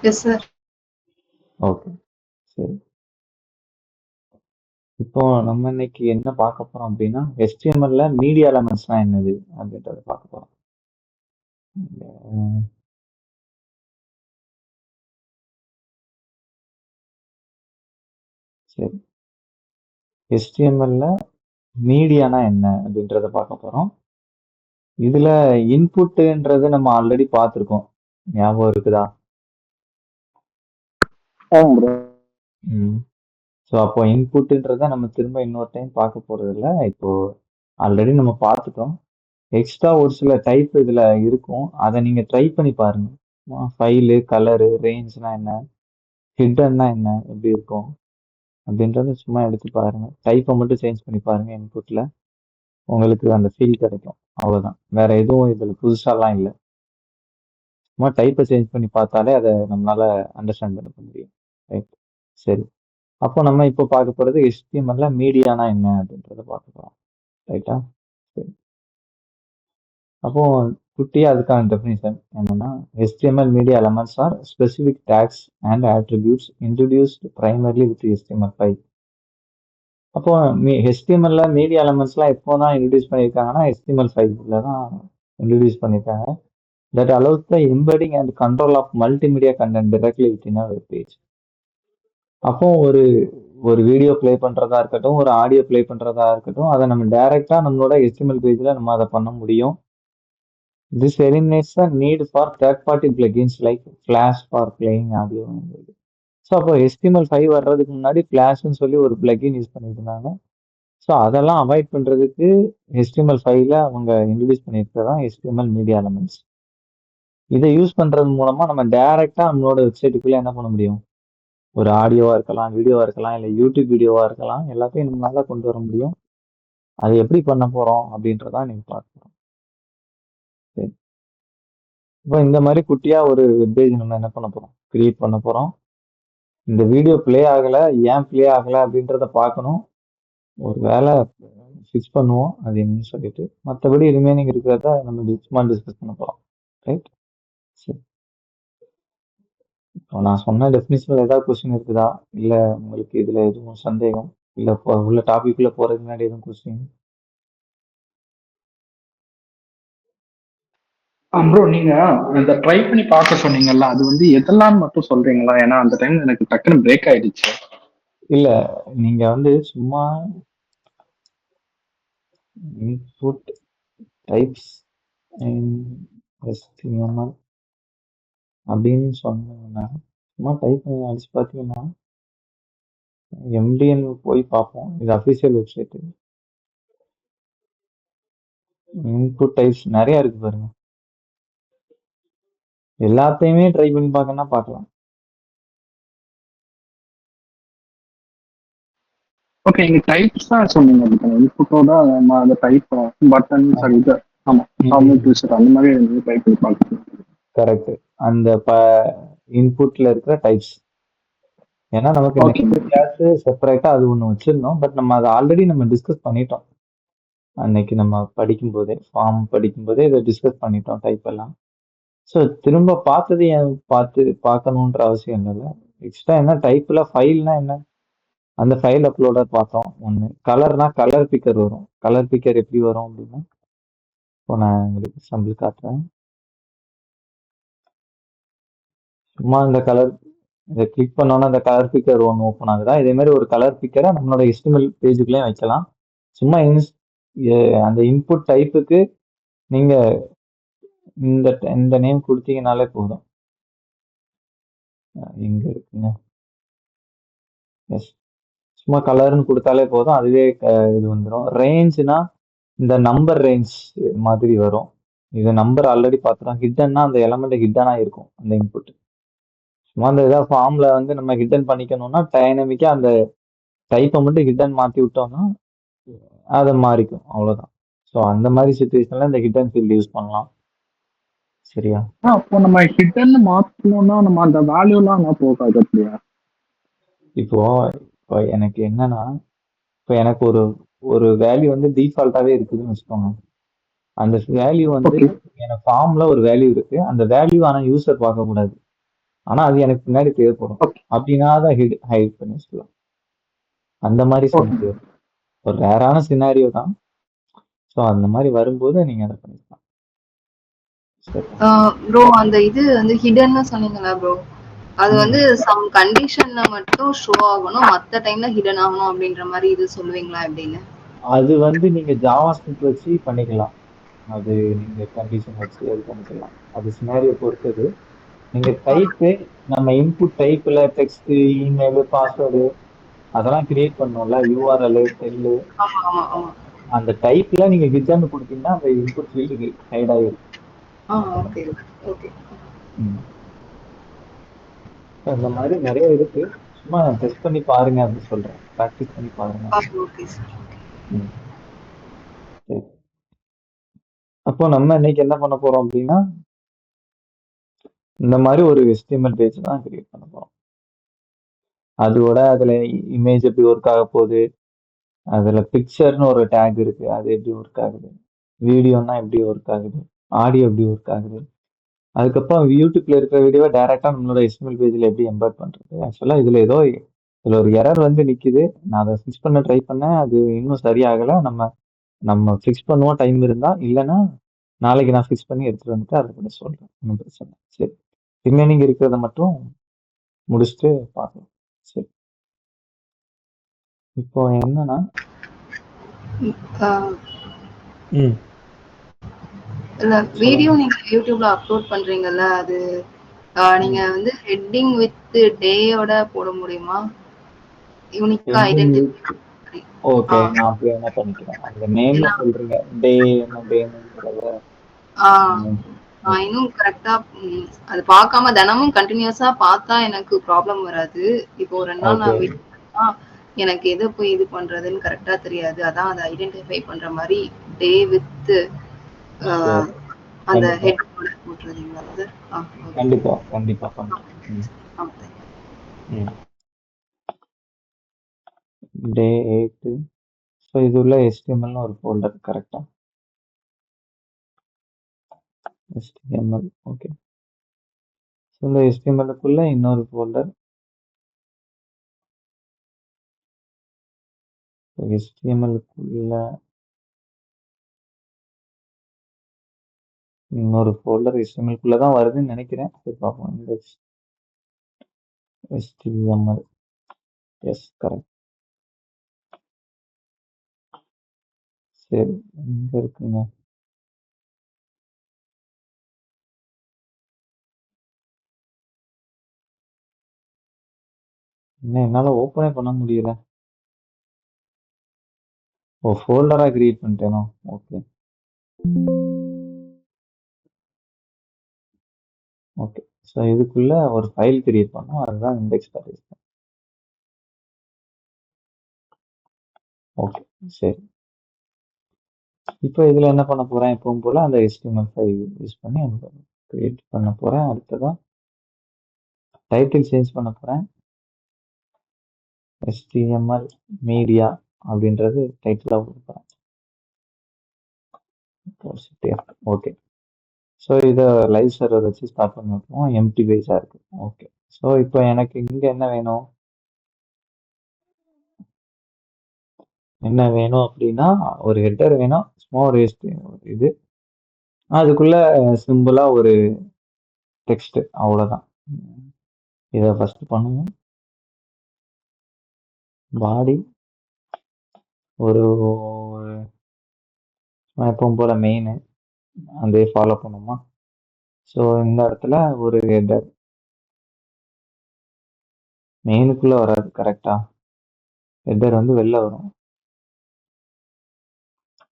Yes sir. Okay, சரி. இப்போ நம்ம இன்னைக்கு என்ன பார்க்க போறோம் அப்படின்னா, HTML-ல மீடியா எலமெண்ட்ஸ்னா என்னது அப்படின்றத பார்க்க போறோம். அஹ் சரி, HTML-ல மீடியானா என்ன அப்படின்றத பார்க்க போறோம். இதுல இன்புட்ன்றது நம்ம ஆல்ரெடி பார்த்துருக்கோம், ஞாபகம் இருக்குதா? ஸோ அப்போ இன்புட்ன்றத நம்ம திரும்ப இன்னொரு டைம் பார்க்க போறது இல்ல. இப்போ ஆல்ரெடி நம்ம பார்த்துட்டோம். எக்ஸ்ட்ரா ஒரு சில டைப் இதுல இருக்கும், அதை நீங்க ட்ரை பண்ணி பாருங்க. ஃபைலு, கலரு, ரேஞ்ச்னா என்ன, ஹிட்டன்னா என்ன, எப்படி இருக்கும் அப்படின்றத சும்மா எடுத்து பாருங்க. டைப்பை மட்டும் சேஞ்ச் பண்ணி பாருங்க இன்புட்ல, உங்களுக்கு அந்த ஃபீல் கிடைக்கும். அவ்வளவுதான், வேற எதுவும் இதுல புதுசாலாம் இல்லை. சும்மா டைப்பை சேஞ்ச் பண்ணி பார்த்தாலே அதை நம்மளால அண்டர்ஸ்டாண்ட் பண்ண முடியும். ரைட், சரி. அப்போ நம்ம இப்போ பார்க்க போறது HTML-ல மீடியானா என்ன அப்படின்றத பார்க்க போறோம். ரைட்டா? சரி. அப்போ குட்டியா அதுக்கான டெஃபினிஷன் என்னன்னா, HTML media elements are specific tags and attributes introduced primarily with HTML5. அப்போ HTML-ல மீடியா எலமெண்ட்ஸ்லாம் எப்போ தான் இன்ட்ரடியூஸ் பண்ணியிருக்காங்கன்னா, HTML5ல தான் இன்ட்ரடியூஸ் பண்ணியிருக்காங்க. That allows the embedding and control of multimedia content directly within a web page. அப்போ ஒரு ஒரு வீடியோ ப்ளே பண்றதா இருக்கட்டும், ஒரு ஆடியோ ப்ளே பண்றதா இருக்கட்டும், அதை நம்ம டைரக்டா நம்மளோட HTML பேஜ்ல நம்ம அதை பண்ண முடியும். This eliminates the need for third-party plugins like Flash for playing audio. So அப்போ HTML5 வர்றதுக்கு முன்னாடி ஃபிளாஷ்னு சொல்லி ஒரு பிளகின் யூஸ் பண்ணிட்டு இருந்தாங்க. ஸோ அதெல்லாம் அவாய்ட் பண்றதுக்கு HTML5ல அவங்க இன்ட்ரடியூஸ் பண்ணியிருக்கதான் HTML மீடியா எலமெண்ட்ஸ். இதை யூஸ் பண்றது மூலமா நம்ம டைரக்டா நம்மளோட வெப்சைட்டுக்குள்ள என்ன பண்ண முடியும், ஒரு ஆடியோவா இருக்கலாம், வீடியோவா இருக்கலாம், இல்லை யூடியூப் வீடியோவா இருக்கலாம், எல்லாத்தையும் நம்மளால கொண்டு வர முடியும். அது எப்படி பண்ண போறோம் அப்படின்றதான் நீங்க பார்க்கணும். சரி, இப்போ இந்த மாதிரி குட்டியா ஒரு வெப்பேஜ் நம்ம என்ன பண்ண போறோம், கிரியேட் பண்ண போறோம். இந்த வீடியோ ப்ளே ஆகல, ஏன் ப்ளே ஆகல அப்படின்றத பார்க்கணும். ஒரு வேலை ஃபிக்ஸ் பண்ணுவோம் அது என்னன்னு சொல்லிட்டு, மற்றபடி ரிமைனிங் இருக்கிறத நம்ம சும்மா டிஸ்கஸ் பண்ண போறோம். ரைட், சரி. இப்போ நான் சொன்ன டெஃபினிஷன்ல ஏதாவது கொஸ்டின் இருக்குதா, இல்ல உங்களுக்கு இதுல எதுவும் சந்தேகம், இல்ல உள்ள டாபிக் உள்ள போறதுக்கு முன்னாடி எதுவும் கொஸ்டின்? ப்ரோ, நீங்க இந்த ட்ரை பண்ணி பார்க்க சொன்னீங்கல்ல, அது வந்து எதெல்லாம் மட்டும் சொல்றீங்களா? ஏன்னா அந்த டைம் எனக்கு டக்குன்னு பிரேக் ஆயிடுச்சு. இல்ல, நீங்க வந்து சும்மா இன்புட் டைப்ஸ் HTML அப்படின்னு சொன்னீங்கன்னா, சும்மா டைப் பண்ணி அடிச்சு பார்த்தீங்கன்னா MDN போய் பார்ப்போம். இது அஃபிஷியல் வெப்சைட். இன்புட் டைப்ஸ் நிறைய இருக்கு பாருங்க. எல்லாத்தையுமே ட்ரை பண்ணி பார்க்கணும்னா பார்க்கலாம். ஓகே, நீங்க டைப்ஸ் தான் சொன்னீங்க. இன்புட்டோட அந்த டைப் பட்டன், சரி இது, ஆமா, ஃபார்மேட் அந்த மாதிரி டைப் பண்ணி பார்க்கலாம். கரெக்ட், அந்த இன்புட்ல இருக்கிற டைப்ஸ். ஏன்னா நமக்கு நெக்ஸ்ட் கிளாஸ் செப்பரேட்டா அது ஒன்று வச்சிருந்தோம், பட் நம்ம அதை ஆல்ரெடி நம்ம டிஸ்கஸ் பண்ணிட்டோம். அன்னைக்கு நம்ம படிக்கும்போதே, ஃபார்ம் படிக்கும்போதே இதை டிஸ்கஸ் பண்ணிட்டோம் டைப் எல்லாம். ஸோ திரும்ப பார்த்தது ஏன் பார்க்கணுன்ற அவசியம் இல்லை. எக்ஸ்ட்ரா என்ன டைப்ல ஃபைல்னா என்ன, அந்த ஃபைல் அப்லோடர் பார்த்தோம். ஒன்று கலர்னா கலர் பிக்கர் வரும். கலர் பிக்கர் எப்படி வரும் அப்படின்னா, இப்போ நான் உங்களுக்கு சாம்பிள் காட்டுறேன். சும்மா இந்த கலர் இதை கிளிக் பண்ணோன்னா அந்த கலர் பிக்கர் ஒன்று ஓப்பன் ஆகுதா, இதே மாதிரி ஒரு கலர் பிக்கரை நம்மளோட HTML பேஜுக்குள்ளேயும் வைக்கலாம். சும்மா அந்த இன்புட் டைப்புக்கு நீங்க இந்த நேம் கொடுத்தீங்கனாலே போதும். இங்க இருக்குங்க, எஸ், சும்மா கலர்னு கொடுத்தாலே போதும், அதுவே இது வந்துடும். ரேஞ்ச்னா இந்த நம்பர் ரேஞ்ச் மாதிரி வரும். இது நம்பர் ஆல்ரெடி பார்த்துறோம். ஹிட்டன்னா அந்த எலமெண்ட் ஹிட்டனா இருக்கும் அந்த இன்புட். சும்மா அந்த ஏதாவது ஃபார்ம்ல வந்து நம்ம ஹிட்டன் பண்ணிக்கணும்னா டைனமிக்கா அந்த டைப்பை மட்டும் ஹிட்டன் மாற்றி விட்டோம்னா அதை மாறிக்கும், அவ்வளோதான். ஸோ அந்த மாதிரி சுச்சுவேஷன்ல இந்த ஹிட்டன் ஃபீல்டு யூஸ் பண்ணலாம். சரியா? அப்போ நம்ம ஹிட்டன் மாற்றணும்னா நம்ம அந்த வேல்யூலாம் போகாது அப்படியா? இப்போ எனக்கு என்னன்னா, இப்போ எனக்கு ஒரு வேல்யூ வந்து டிஃபால்ட்டாவே இருக்குதுன்னு வச்சுக்கோங்க. அந்த வேல்யூ வந்து எனக்கு ஃபார்ம்ல ஒரு வேல்யூ இருக்கு, அந்த வேல்யூ ஆனால் யூசர் பார்க்கக்கூடாது. ஆனா அது எனக்கு பின்னாடி தேவைப்படும். ஓகே அப்படின்னா தான் ஹைட் பண்ணி வச்சுக்கலாம். அந்த மாதிரி ஓகே சினாரியோ ஒரு ரேரான சினாரியோ தான். ஸோ அந்த மாதிரி வரும்போது நீங்க அதை பண்ணிக்கலாம். சரியா? ப்ரோ அந்த இது வந்து ஹிடன்னு சொன்னீங்களா ப்ரோ? அது வந்து ம். சம் கண்டிஷன்ல மட்டும் ஷோ ஆகணும், மத்த டைம்ல ஹிடன் ஆகணும் அப்படின்ற மாதிரி இது சொல்லுவீங்களா எப்படின்னு? அது வந்து நீங்க ஜாவா ஸ்கிரிப்ட் வச்சு பண்ணிக்கலாம். அது நீங்க கண்டிஷன் வச்சு அது பண்ணிக்கலாம். அது சினாரியோ பொறுத்தது. நீங்க டைப்பு நம்ம இன்புட் டைப்ல டெக்ஸ்ட், இமெயில், பாஸ்வேர்டு அதெல்லாம் கிரியேட் பண்ணோம்ல, யூஆர்எல், டெல்லு ஆமா ஆமா ஆமா. அந்த டைப்ல நீங்க ஹிட்டன் கொடுத்தீங்கன்னா அந்த இன்புட் ஃபீல்டு ஹைட் ஆகிடும். Okay okay. ம். அந்த மாதிரி நிறைய இருக்கு. சும்மா டெஸ்ட் பண்ணி பாருங்க அப்படின்னு சொல்றேன். ப்ராக்டிஸ் பண்ணி பாருங்க. Okay sir. ம். சரி. அப்போ நம்ம இன்னைக்கு என்ன பண்ண போறோம் அப்படின்னா இந்த மாதிரி ஒரு HTML பேஜ் தான் கிரியேட் பண்ண போறோம். அதோட அதுல இமேஜ் எப்படி ஒர்க் ஆக போகுது, அதுல பிக்சர்னு ஒரு டேக் இருக்கு, அது எப்படி ஒர்க் ஆகுது, வீடியோனா எப்படி ஒர்க் ஆகுது, ஆடியோ எப்படி ஒர்க் ஆகுது, அதுக்கப்புறம் யூடியூப்ல இருக்கிற வீடியோவை டைரக்டா நம்மளோட HTML பேஜ்ல எப்படி எம்பெட் பண்றது. ஆக்சுவலா இதுல ஒரு எரர் வந்து நிக்குது. நான் அதை ஃபிக்ஸ் பண்ண ட்ரை பண்ணேன், அது இன்னும் சரியாகல. நம்ம நம்ம ஃபிக்ஸ் பண்ணுவோம் டைம் இருந்தா, இல்லைன்னா நாளைக்கு நான் ஃபிக்ஸ் பண்ணி எடுத்துட்டு வந்துட்டு அதை கூட சொல்றேன். ஒன்றும் பிரச்சனை இல்லை. சரி, ரிமைனிங் இருக்கிறத மட்டும் முடிச்சுட்டு பார்க்கலாம். சரி, இப்போ என்னன்னா ம் இல்ல சொல்லுங்க. வீடியோ நீங்க யூடியூப்ல அப்லோட் பண்றீங்கல்ல, அது நீங்க ம் வந்து ஹெட்டிங் வித் டேயோட போட முடியுமா? யூனிக்கா எண்டிங் ஐடென்டிஃபை. வித் ஓகே, ஆ நான் அப்படி என்ன பண்ணிக்கிறேன். அந்த நேம்ல ஏன்னா சொல்றீங்க, டே என்ன டேனுங்கிறத. ஆ நான் ஓகே இன்னும் கரெக்டா அது பார்க்காம தினமும் கண்டினியூஸா பார்த்தா எனக்கு ப்ராப்ளம் வராது. இப்போ ஒரு 2 நாள் ஓகே நான் வீட்ல எனக்கு எத போய் இது பண்றதுன்னு கரெக்டா தெரியாது. அதான் அத ஐடென்டிஃபை பண்ற மாரி டே வித் சரி, அந்த கண்டிப்பா ஹெட் போட்டுறீங்களா சார்? ஓகே. கண்டிப்பா கண்டிப்பா பண்றேன். ம் தேங்க்யூ. ம் டே 8. ஸோ இது உள்ள HTML ஒரு ஃபோல்டர் கரெக்டா? HTML okay. ஸோ இந்த HTML-க்குள்ள இன்னொரு ஃபோல்டர், HTML-க்குள்ள இன்னொரு ஃபோல்டர் HTML-க்குள்ள தான் வருதுன்னு நினைக்கிறேன். சரி பார்ப்போம். Index HTML yes correct. சரி, எங்க இருக்குங்க? இன்னும் என்னால ஓப்பனே பண்ண முடியல. ஓ, ஃபோல்டரா கிரியேட் பண்ணிட்டேனோ. Okay okay. ஸோ இதுக்குள்ள ஒரு ஃபைல் கிரியேட் பண்ணோம், அதுதான் இண்டெக்ஸ் டாட். ஓகே சரி. இப்போ இதுல என்ன பண்ண போறேன், எப்பவும் போல அந்த HTML ஃபைல் யூஸ் பண்ணி கிரியேட் பண்ண போறேன். அடுத்ததா டைட்டில் சேஞ்ச் பண்ண போறேன். HTML மீடியா அப்படின்றது டைட்டிலா கொடுப்பேன். ஓகே. ஸோ இதை லைவ் சர்வர் வச்சு ஸ்டார்ட் பண்ணி வைப்போம். எம்டி பேஸா இருக்கு. ஓகே. ஸோ இப்போ எனக்கு இங்க என்ன வேணும், அப்படின்னா ஒரு ஹெட்டர் வேணும், சும்மா ஒரு இது, அதுக்குள்ள சிம்பிளா ஒரு டெக்ஸ்ட், அவ்வளவுதான். இதை ஃபர்ஸ்ட் பண்ணுவோம். பாடி ஒரு எப்பவும் போல மெயின் அதே ஃபாலோ பண்ணுமா. ஸோ இந்த இடத்துல ஒரு ஹெட்டர் மெயினுக்குள்ள வராது, கரெக்டா? ஹெட்டர் வந்து வெளில வரும்.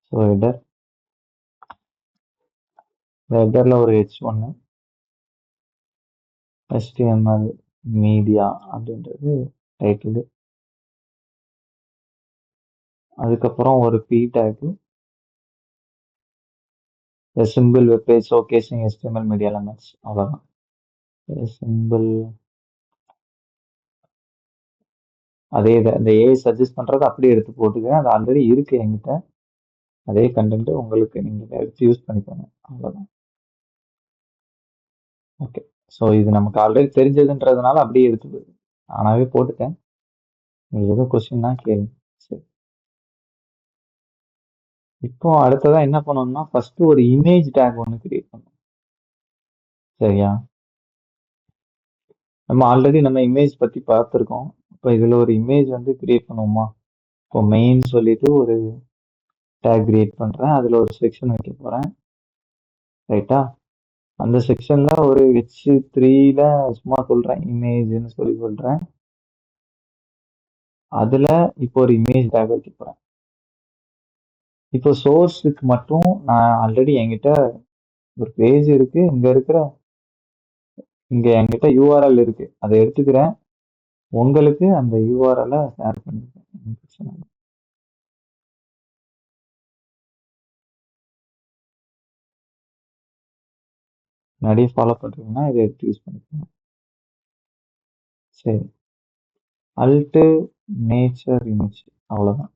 ஸோ ஹெட்டர், இந்த ஹெட்டர்ல ஒரு H1 HTML மீடியா அப்படின்றது டைட்டில். அதுக்கப்புறம் ஒரு p take, simple web page showcasing HTML media elements, அவ்வளோதான். சிம்பிள் அதே இதை இந்த ஏஐ சஜஸ்ட் பண்றது அப்படியே எடுத்து போட்டுக்கிறேன். அது ஆல்ரெடி இருக்கு என்கிட்ட. அதே கண்டென்ட் உங்களுக்கு நீங்க எடுத்து யூஸ் பண்ணிக்கோங்க, அவ்வளோதான். ஓகே. ஸோ இது நமக்கு ஆல்ரெடி தெரிஞ்சதுன்றதுனால அப்படியே எடுத்து ஆனாவே போட்டுட்டேன். நீங்க எதுவும் கொஸ்டின்னா கேளுங்க. சரி, இப்போ அடுத்ததா என்ன பண்ணணும்னா ஃபர்ஸ்ட் ஒரு இமேஜ் டேக் ஒன்று கிரியேட் பண்ணணும். சரியா? நம்ம ஆல்ரெடி நம்ம இமேஜ் பத்தி பார்த்துருக்கோம். இப்போ இதுல ஒரு இமேஜ் வந்து கிரியேட் பண்ணுவோமா? இப்போ மெயின் சொல்லிட்டு ஒரு டேக் கிரியேட் பண்றேன். அதுல ஒரு செக்ஷன் வைக்க போறேன். ரைட்டா? அந்த செக்ஷன்ல ஒரு H3ல சும்மா சொல்றேன், இமேஜ்னு சொல்லி சொல்றேன். அதுல இப்போ ஒரு இமேஜ் டேக் வைக்க போறேன். இப்போ சோர்ஸுக்கு மட்டும் நான் ஆல்ரெடி என்கிட்ட ஒரு பேஜ் இருக்கு. இங்க என்கிட்ட URL இருக்கு. அதை எடுத்துக்கிறேன். உங்களுக்கு அந்த URL ஷேர் பண்ணிக்கிறேன். ஒண்ணும் பிரச்சனை இல்லை. நிறைய ஃபாலோ பண்றீங்கன்னா இதை எடுத்து யூஸ் பண்ணிக்கோங்க. சரி, அல்ட்டு நேச்சர் இமேஜ் அவ்வளவுதான்.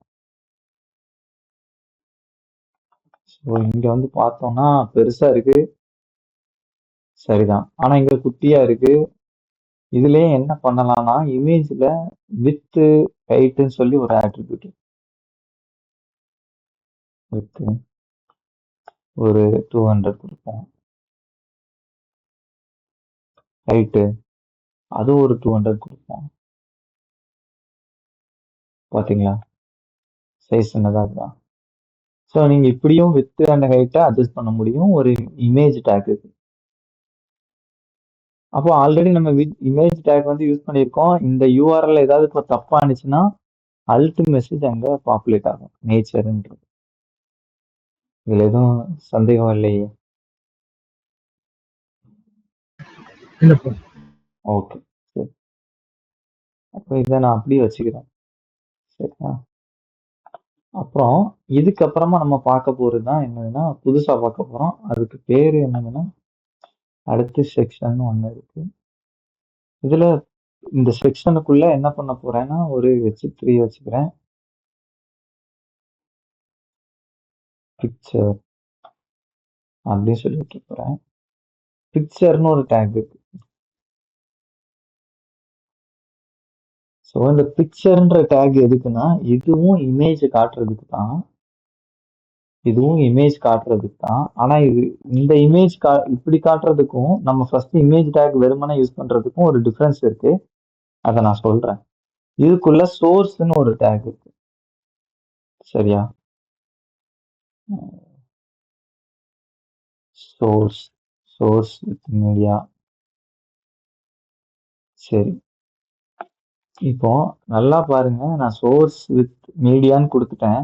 ஸோ இங்க வந்து பார்த்தோம்னா பெருசா இருக்கு. சரிதான், ஆனா இங்க குட்டியா இருக்கு. இதுலயே என்ன பண்ணலாம்னா இமேஜ்ல வித் ஹைட்னு சொல்லி ஒரு ஆட்ரிபியூட் வித் ஒரு 200 கொடுப்போம். ஹைட்டு அது ஒரு 200 கொடுப்போம். பாத்தீங்களா, சைஸ் சின்னதா இருக்கா? ஸோ நீங்க இப்படியும் வித் அண்ட் ஹைட்டை அட்ஜஸ்ட் பண்ண முடியும் ஒரு இமேஜ் டேக். அப்போ ஆல்ரெடி நம்ம இமேஜ் டேக் வந்து யூஸ் பண்ணியிருக்கோம். இந்த யூஆர்எல் ஏதாவது இப்போ தப்பா இருந்துச்சுன்னா அல்ட் மெசேஜ் அங்க பாப்புலேட் ஆகும், நேச்சர்ன்றது. இதுல எதுவும் சந்தேகம் இல்லையே? இல்லப்பா. ஓகே, சரி. அப்போ இதை நான் அப்படியே வச்சுக்கிறேன். சரியா? அப்புறம் இதுக்கப்புறமா நம்ம பார்க்க போறதுதான் என்னதுன்னா புதுசா பார்க்க போறோம். அதுக்கு பேரு என்னதுன்னா அடுத்த செக்ஷன் ஒண்ணு இருக்கு. இதுல இந்த செக்ஷனுக்குள்ள என்ன பண்ண போறேன்னா ஒரு H3 வச்சுக்கிறேன். பிக்சர் அப்படின்னு சொல்லி வைக்க போறேன். பிக்சர்னு ஒரு டேக் இருக்கு. ஸோ இந்த பிக்சர்ன்ற டேக் எதுக்குன்னா இதுவும் இமேஜ் காட்டுறதுக்கு தான். ஆனா இது இந்த இமேஜ் இப்படி காட்டுறதுக்கும் நம்ம ஃபர்ஸ்ட் இமேஜ் டேக் வெறுமனே யூஸ் பண்றதுக்கும் ஒரு டிஃபரன்ஸ் இருக்கு. அதை நான் சொல்றேன். இதுக்குள்ள சோர்ஸ்னு ஒரு டேக் இருக்கு. சரியா? Source with media. சரி, இப்போ நல்லா பாருங்க, நான் சோர்ஸ் வித் மீடியான்னு கொடுத்துட்டேன்.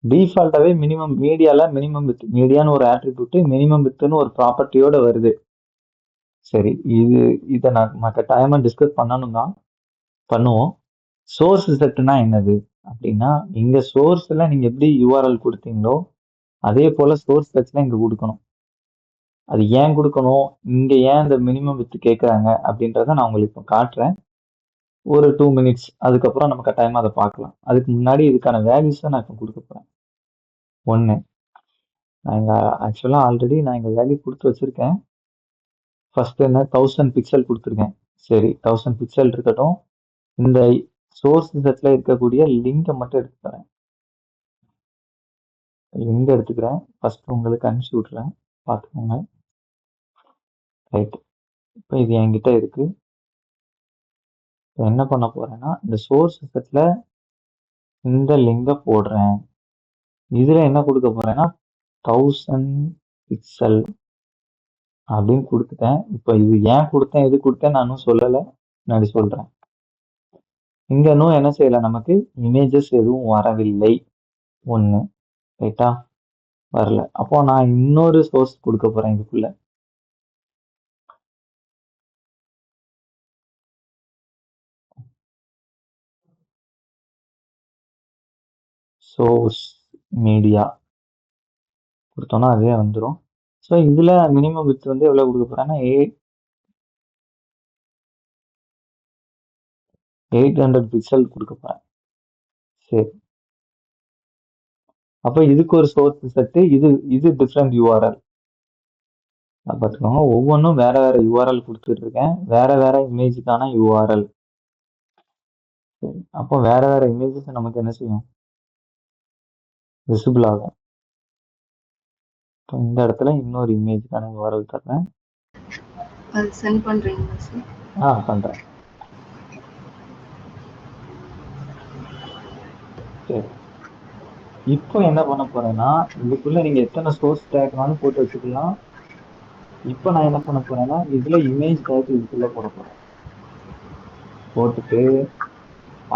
டிஃபால்ட்டாவே மினிமம் மீடியால மினிமம் வித் மீடியான்னு ஒரு ஆட்ரிபியூட், மினிமம் வித்னு ஒரு ப்ராப்பர்ட்டியோட வருது. சரி, இதை நான் கட்டாயமா டிஸ்கஸ் பண்ணணும் தான், பண்ணுவோம். சோர்ஸ் செட்னா என்னது அப்படின்னா இங்க சோர்ஸ்ல நீங்க எப்படி யூஆர்எல் கொடுத்தீங்களோ அதே போல சோர்ஸ் செட்ல இங்க கொடுக்கணும். அது ஏன் கொடுக்கணும், இங்க ஏன் இந்த மினிமம் வித் கேட்கறாங்க அப்படின்றத நான் உங்களுக்கு இப்போ காட்டுறேன். ஒரு 2 மினிட்ஸ், அதுக்கப்புறம் நம்ம கட்டாயமா அதை பார்க்கலாம். அதுக்கு முன்னாடி இதுக்கான வேல்யூஸை நான் இப்போ கொடுக்க போறேன். ஒன்று, நான் இங்க ஆக்சுவலா ஆல்ரெடி நான் இங்க வேல்யூ கொடுத்து வச்சிருக்கேன். ஃபர்ஸ்ட் என்ன 1000 பிக்சல் கொடுத்துருக்கேன். சரி, 1000 பிக்சல் இருக்கட்டும். இந்த சோர்ஸ் செட்ல இருக்கக்கூடிய லிங்கை மட்டும் எடுத்துக்கிறேன். ஃபர்ஸ்ட் உங்களுக்கு அனுப்பிச்சு விட்றேன், பார்த்துக்கோங்க. ரைட், இப்போ இது என்கிட்ட இருக்கு. இப்போ என்ன பண்ண போறேன்னா இந்த சோர்ஸ் செட்ல இந்த லிங்கை போடுறேன். இதுல என்ன கொடுக்க போறேன்னா 1000 பிக்சல் அப்படின்னு கொடுத்துட்டேன். இப்போ இது ஏன் கொடுத்தேன் எது கொடுத்தேன் நானும் சொல்லலை, முன்னாடி சொல்றேன். இங்க இன்னும் என்ன செய்யல, நமக்கு இமேஜஸ் எதுவும் வரவில்லை. ஒண்ணு, ரைட்டா? வரல. அப்போ நான் இன்னொரு சோர்ஸ் கொடுக்க போறேன் இதுக்குள்ள. சோர்ஸ் மீடியா கொடுத்தோம்னா அதே வந்துடும். ஸோ இதுல மினிமம் வித் வந்து எவ்வளவு கொடுக்க போறேன்னா 800 பிக்சல் கொடுக்க போறேன். சரி, அப்போ இதுக்கு ஒரு சோர்ஸ் செட்டு, இது டிஃப்ரெண்ட் யூஆர்எல். பார்த்துக்கோங்க, ஒவ்வொன்றும் வேற வேற யூஆர்எல் கொடுத்துட்டு இருக்கேன். வேற வேற இமேஜுக்கான யூஆர்எல். அப்போ வேற வேற இமேஜஸ் நமக்கு என்ன செய்யும், விசிபிள் ஆகும். இப்போ இந்த இடத்துல இன்னொரு இமேஜுக்கான யூஆர்எல் தர்றேன். அது சென்ட் பண்றீங்களா சார்? பண்றேன். சரி, இப்போ என்ன பண்ண போறேன்னா, இதுக்குள்ள நீங்க எத்தனை சோர்ஸ் டேக்னாலும் போட்டு வச்சுக்கலாம். இப்போ நான் என்ன பண்ண போறேன்னா, இதுல இமேஜ் டேக் இதுக்குள்ள போட போறேன். போட்டுட்டு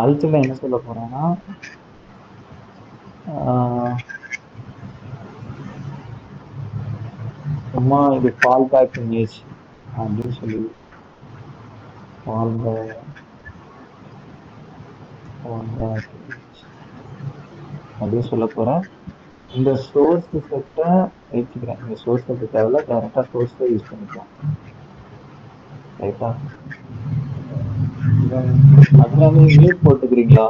அல்ட்ல என்ன சொல்ல போறேன்னா, சும்மா இது ஃபால் பேக் இமேஜ் அப்படின்னு சொல்லி ஃபால் பேக் அப்படின்னு சொல்ல போறேன். இந்த சோர்ஸ் செட்டை வச்சுக்கிறேன். இந்த சோர்ஸ் செட்டு தேவையில்ல, டைரக்டா சோர்ஸை யூஸ் பண்ணிக்கலாம். ரைட்டா? அதுல நீங்க மியூட் போட்டுக்கிறீங்களா?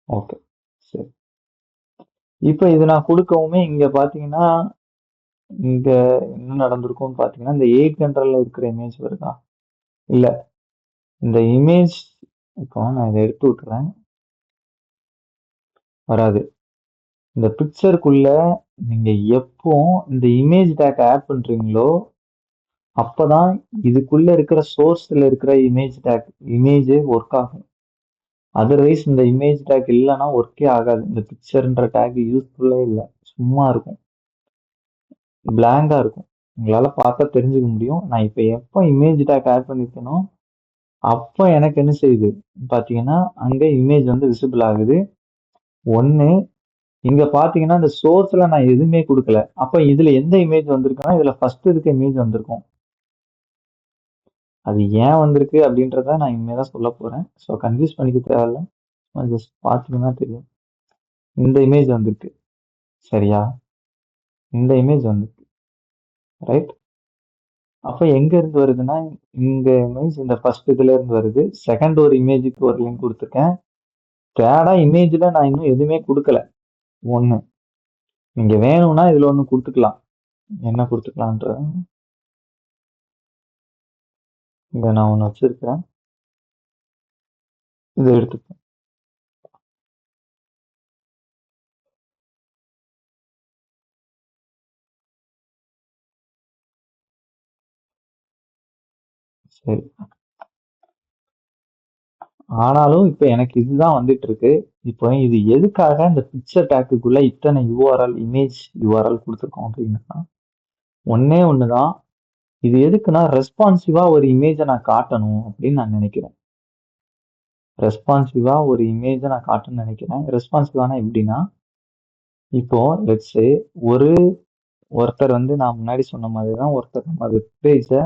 ஓகே, சரி. இப்போ இது நான் கொடுக்கவுமே இங்க பாத்தீங்கன்னா, இங்க என்ன நடந்திருக்கும்னு பாத்தீங்கன்னா, இந்த 800ல இருக்கிற இமேஜ் வருதா? இல்ல, இந்த இமேஜ் இப்போ நான் இதை எடுத்து விட்டுறேன், வராது. இந்த பிக்சருக்குள்ள நீங்க எப்போ இந்த இமேஜ் டேக் ஆட் பண்றீங்களோ அப்பதான் இதுக்குள்ள இருக்கிற சோர்ஸ்ல இருக்கிற இமேஜ் ஒர்க் ஆகும். அதர்வைஸ் இந்த இமேஜ் டேக் இல்லைன்னா ஒர்க்கே ஆகாது. இந்த பிக்சர்ன்ற டேக் யூஸ்ஃபுல்லே இல்லை, சும்மா இருக்கும், பிளாங்கா இருக்கும். உங்களால பார்த்தா தெரிஞ்சுக்க முடியும். நான் இப்போ எப்போ இமேஜ் டேக் ஆட் பண்ணிருக்கேனோ அப்போ எனக்கு என்ன செய்யுது பாத்தீங்கன்னா, அங்க இமேஜ் வந்து விசிபிள் ஆகுது. ஒண்ணு, இங்க பாத்தீங்கன்னா இந்த சோர்ஸ்ல நான் எதுவுமே கொடுக்கல. அப்ப இதுல எந்த இமேஜ் வந்திருக்குன்னா, இதுல ஃபர்ஸ்ட் இருக்க இமேஜ் வந்திருக்கும். அது ஏன் வந்திருக்கு அப்படின்றத நான் இனிமேதான் சொல்ல போறேன். ஸோ கன்ஃபியூஸ் பண்ணிக்க தேவையில்ல, ஜஸ்ட் பார்த்தீங்கன்னா தெரியும். இந்த இமேஜ் வந்திருக்கு, சரியா? இந்த இமேஜ் வந்திருக்கு, ரைட்? அப்ப எங்க இருந்து வருதுன்னா, இந்த இமேஜ் இந்த ஃபர்ஸ்ட் இதுல இருந்து வருது. செகண்ட் ஒரு இமேஜுக்கு ஒரு லிங்க் கொடுத்துருக்கேன். தேர்டா இமேஜ்ல நான் இன்னும் எதுவுமே கொடுக்கல. ஒண்ணு, நீங்க வேணும்னா இதுல ஒண்ணு கொடுத்துக்கலாம். என்ன கொடுத்துக்கலான்ற இங்க நான் ஒண்ணு வச்சிருக்கேன், இதை எடுத்துப்பேன். சரி, ஆனாலும் இப்ப எனக்கு இதுதான் வந்துட்டு இருக்கு. இப்போ இது எதுக்காக இந்த பிக்சர் டேக்குக்குள்ள இத்தனை யூஆர்எல், இமேஜ் யூஆர்எல் கொடுத்துருக்கோம் அப்படின்னா, ஒன்னே ஒண்ணுதான். இது எதுக்குன்னா ரெஸ்பான்சிவா ஒரு இமேஜை நான் காட்டணும் அப்படின்னு நான் நினைக்கிறேன். ரெஸ்பான்சிவா ஒரு இமேஜை நான் காட்டணும்னு நினைக்கிறேன். ரெஸ்பான்சிவானா எப்படின்னா, இப்போ லெட்ஸே ஒருத்தர் வந்து நான் முன்னாடி சொன்ன மாதிரி தான், ஒருத்தர் நம்ம வெப் பேஜை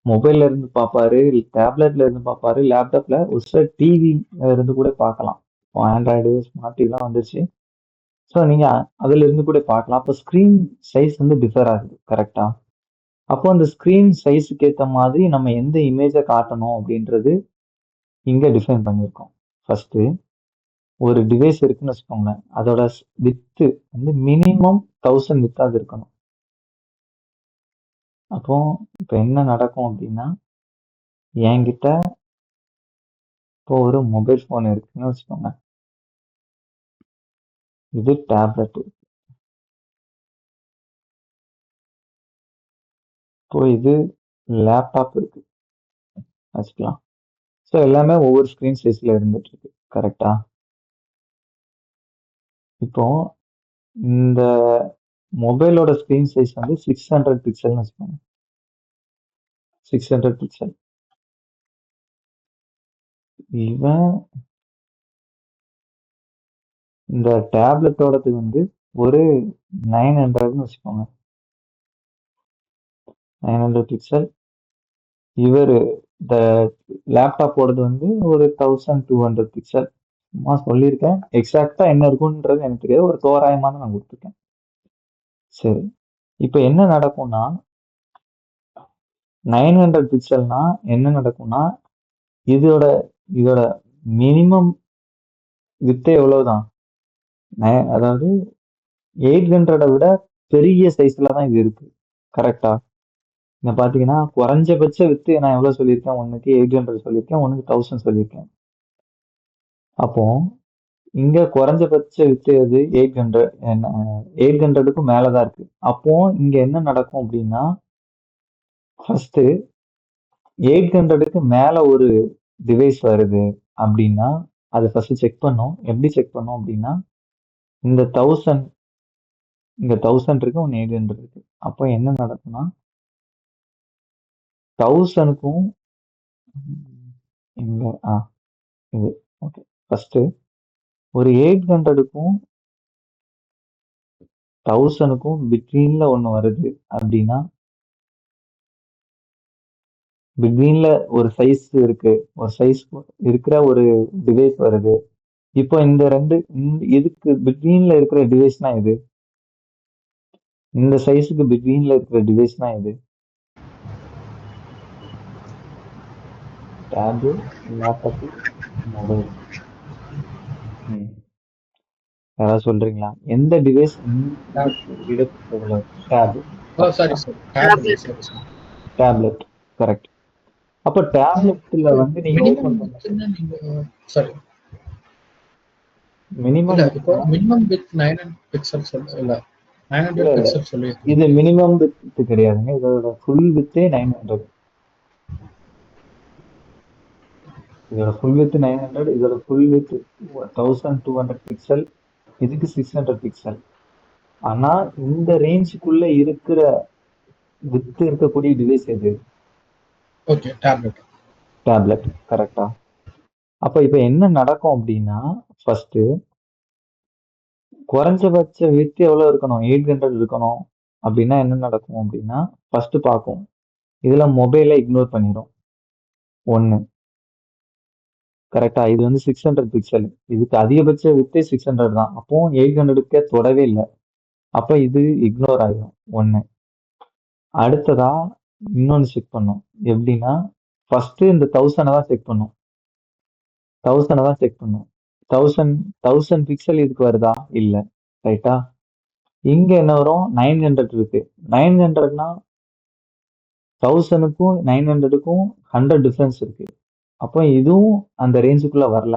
மொபைல்ல இருந்து பார்ப்பாரு, டேப்லெட்ல இருந்து பார்ப்பாரு, லேப்டாப்ல, ஒரு சில டிவி இருந்து கூட பார்க்கலாம். இப்போ ஆண்ட்ராய்டு, ஸ்மார்ட் டிவிலாம் வந்துருச்சு. ஸோ நீங்க அதுல இருந்து கூட பார்க்கலாம். அப்போ ஸ்க்ரீன் சைஸ் வந்து டிஃபர் ஆகுது, கரெக்டா? அப்போ அந்த ஸ்க்ரீன் சைஸுக்கு ஏற்ற மாதிரி நம்ம எந்த இமேஜை காட்டணும் அப்படின்றது இங்க டிஃபைன் பண்ணியிருக்கோம். ஃபர்ஸ்ட் ஒரு டிவைஸ் இருக்குன்னு வச்சுக்கோங்களேன், அதோட வித்து வந்து மினிமம் 1000 வித்தாவது இருக்கணும். அப்போ இப்போ என்ன நடக்கும் அப்படின்னா, என்கிட்ட இப்போ ஒரு மொபைல் ஃபோன் இருக்குன்னு வச்சுக்கோங்க, இது டேப்லெட், இப்போ இது லேப்டாப் இருக்கு வச்சுக்கலாம். ஸோ எல்லாமே ஒவ்வொரு ஸ்க்ரீன் சைஸ்ல இருந்துட்டு இருக்கு, கரெக்டா? இப்போ இந்த மொபைலோட ஸ்க்ரீன் சைஸ் வந்து 600 பிக்சல்னு வச்சுக்கோங்க, 600 பிக்சல். இவன் இந்த டேப்லெட்டோடது வந்து ஒரு 900ன்னு வச்சுக்கோங்க, 900 பிக்சல். இவர் இந்த லேப்டாப்போடது வந்து ஒரு 1200 பிக்சல். சும்மா சொல்லியிருக்கேன், எக்ஸாக்டா என்ன இருக்குன்றது எனக்கு தெரியாது, ஒரு தோராயமா தான் நான் கொடுத்துருக்கேன். சரி, இப்போ என்ன நடக்கும்னா, 900 பிக்சல்னா என்ன நடக்கும்னா, இதோட இதோட மினிமம் வித்து எவ்வளவுதான், அதாவது 800 விட பெரிய சைஸ்ல தான் இது இருக்கு. கரெக்டா? இங்க பாத்தீங்கன்னா குறைஞ்சபட்ச வித்து நான் எவ்வளவு சொல்லியிருக்கேன்? ஒண்ணுக்கு 800 சொல்லியிருக்கேன், ஒண்ணுக்கு 1000 சொல்லியிருக்கேன். அப்போ இங்க குறைஞ்சபட்ச வித்து எது? 800. 800க்கும் மேலதான் இருக்கு. அப்போ இங்க என்ன நடக்கும் அப்படின்னா, ஃபர்ஸ்ட் 800க்கு மேல ஒரு டிவைஸ் வருது அப்படின்னா அதை ஃபர்ஸ்ட் செக் பண்ணோம். எப்படி செக் பண்ணோம் அப்படின்னா, இந்த 1000 இங்க 1000 இருக்கு, ஒன்னு 800 இருக்கு. அப்போ என்ன நடக்கும்னா 1000க்கும் இங்க இது ஓகே. ஃபர்ஸ்ட் ஒரு 800க்கும் 1000க்கும் பிட்வீன்ல ஒண்ணு வருது அப்படின்னா, பிட்வீன்ல ஒரு சைஸ் இருக்கு, ஒரு சைஸ் இருக்கிற ஒரு டிவைஸ் வருது. இப்போ இந்த ரெண்டு இதுக்கு பிட்வீன்ல இருக்கிற டிவைஸ்னா இது, இந்த சைஸுக்கு பிட்வீன்ல இருக்கிற டிவைஸ்னா இது, டேபு, லேப்டாப், மொபைல். யாராவது சொல்றீங்களா? எந்த டிவைஸ் இதுக்கு இடத்துக்கு எவ்வளவு? Tab, sorry sir, tablet. Tablet. Correct. அப்ப டேப்லெட்ல வந்து நீங்க ஓபன் பண்ண நீங்க சாரி மினிமம் இல்ல, இப்போ மினிமம் வித் 900 பிக்சல் இல்ல 900 இல்ல பிக்சல் சொல்லி இது மினிமம் வித் கிடையாதுங்க. இதோட ஃபுல் வித்தே 900. இதோட ஃபுல் வித் 900, இதோட ஃபுல் வித் 1200 பிக்சல், இதுக்கு 600 பிக்சல். ஆனா இந்த ரேஞ்சுக்குள்ள இருக்கிற வித் இருக்கக்கூடிய டிவைஸ் எது? Okay, tablet. டேப்லெட். கரெக்டா? அப்ப இப்ப என்ன நடக்கும் அப்படின்னா, ஃபர்ஸ்ட் குறைஞ்சபட்ச வித் எவ்வளவு இருக்கணும்? 800 இருக்கணும். அப்படின்னா என்ன நடக்கும் அப்படின்னா, ஃபர்ஸ்ட் பார்க்கும். இதுல மொபைலை இக்னோர் பண்ணிடும். ஒன்னு. கரெக்டா? இது வந்து 600 பிக்சல். இதுக்கு அதிகபட்ச வித்தே 600 தான். அப்போ 800க்கே தொடவே இல்லை. அப்ப இது இக்னோர் ஆயிடும். ஒன்னு. அடுத்ததா இன்னொன்னு செக் பண்ணும். எப்படின்னா, ஃபர்ஸ்ட் இந்த 1000 தான் செக் பண்ணும். 1000 தான் செக் பண்ணும். 1000 பிக்சல் இதுக்கு வருதா? இல்ல. ரைட்டா? இங்க என்ன வரும்? 900 இருக்கு. 900னா 1000க்கும் 900க்கும் 100 டிஃபரன்ஸ் இருக்கு. அப்போ இதுவும் அந்த ரேஞ்சுக்குள்ள வரல.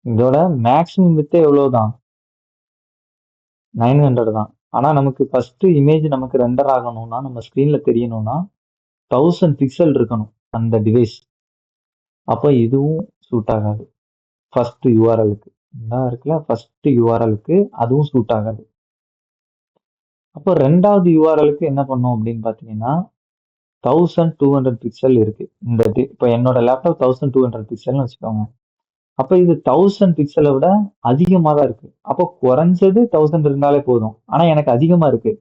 இதோட மேக்ஸிமம் வித்தே எவ்வளவுதான்? 900 தான். ஆனா நமக்கு ஃபர்ஸ்ட் இமேஜ் நமக்கு ரெண்டர் ஆகணும்னா, நம்ம ஸ்கிரீன்ல தெரியணும்னா 1000 பிக்சல் இருக்கணும் அந்த டிவைஸ். அப்போ இதுவும் சூட் ஆகாது. ஃபர்ஸ்ட் யூஆர்எலுக்கு இருக்குல்ல, ஃபர்ஸ்ட் யூஆர்எலுக்கு அதுவும் சூட் ஆகாது. அப்போ ரெண்டாவது யூஆர்எலுக்கு என்ன பண்ணும் அப்படின்னு பாத்தீங்கன்னா, 1200 பிக்சல் இருக்கு. இந்த இப்போ என்னோட லேப்டாப் 1200 பிக்சல்னு வச்சுக்கோங்க. அப்ப இது 1000 பிக்சலை விட அதிகமா தான் இருக்கு. அப்போ குறைஞ்சது 1000 இருந்தாலே போதும். ஆனா எனக்கு அதிகமா இருக்கு.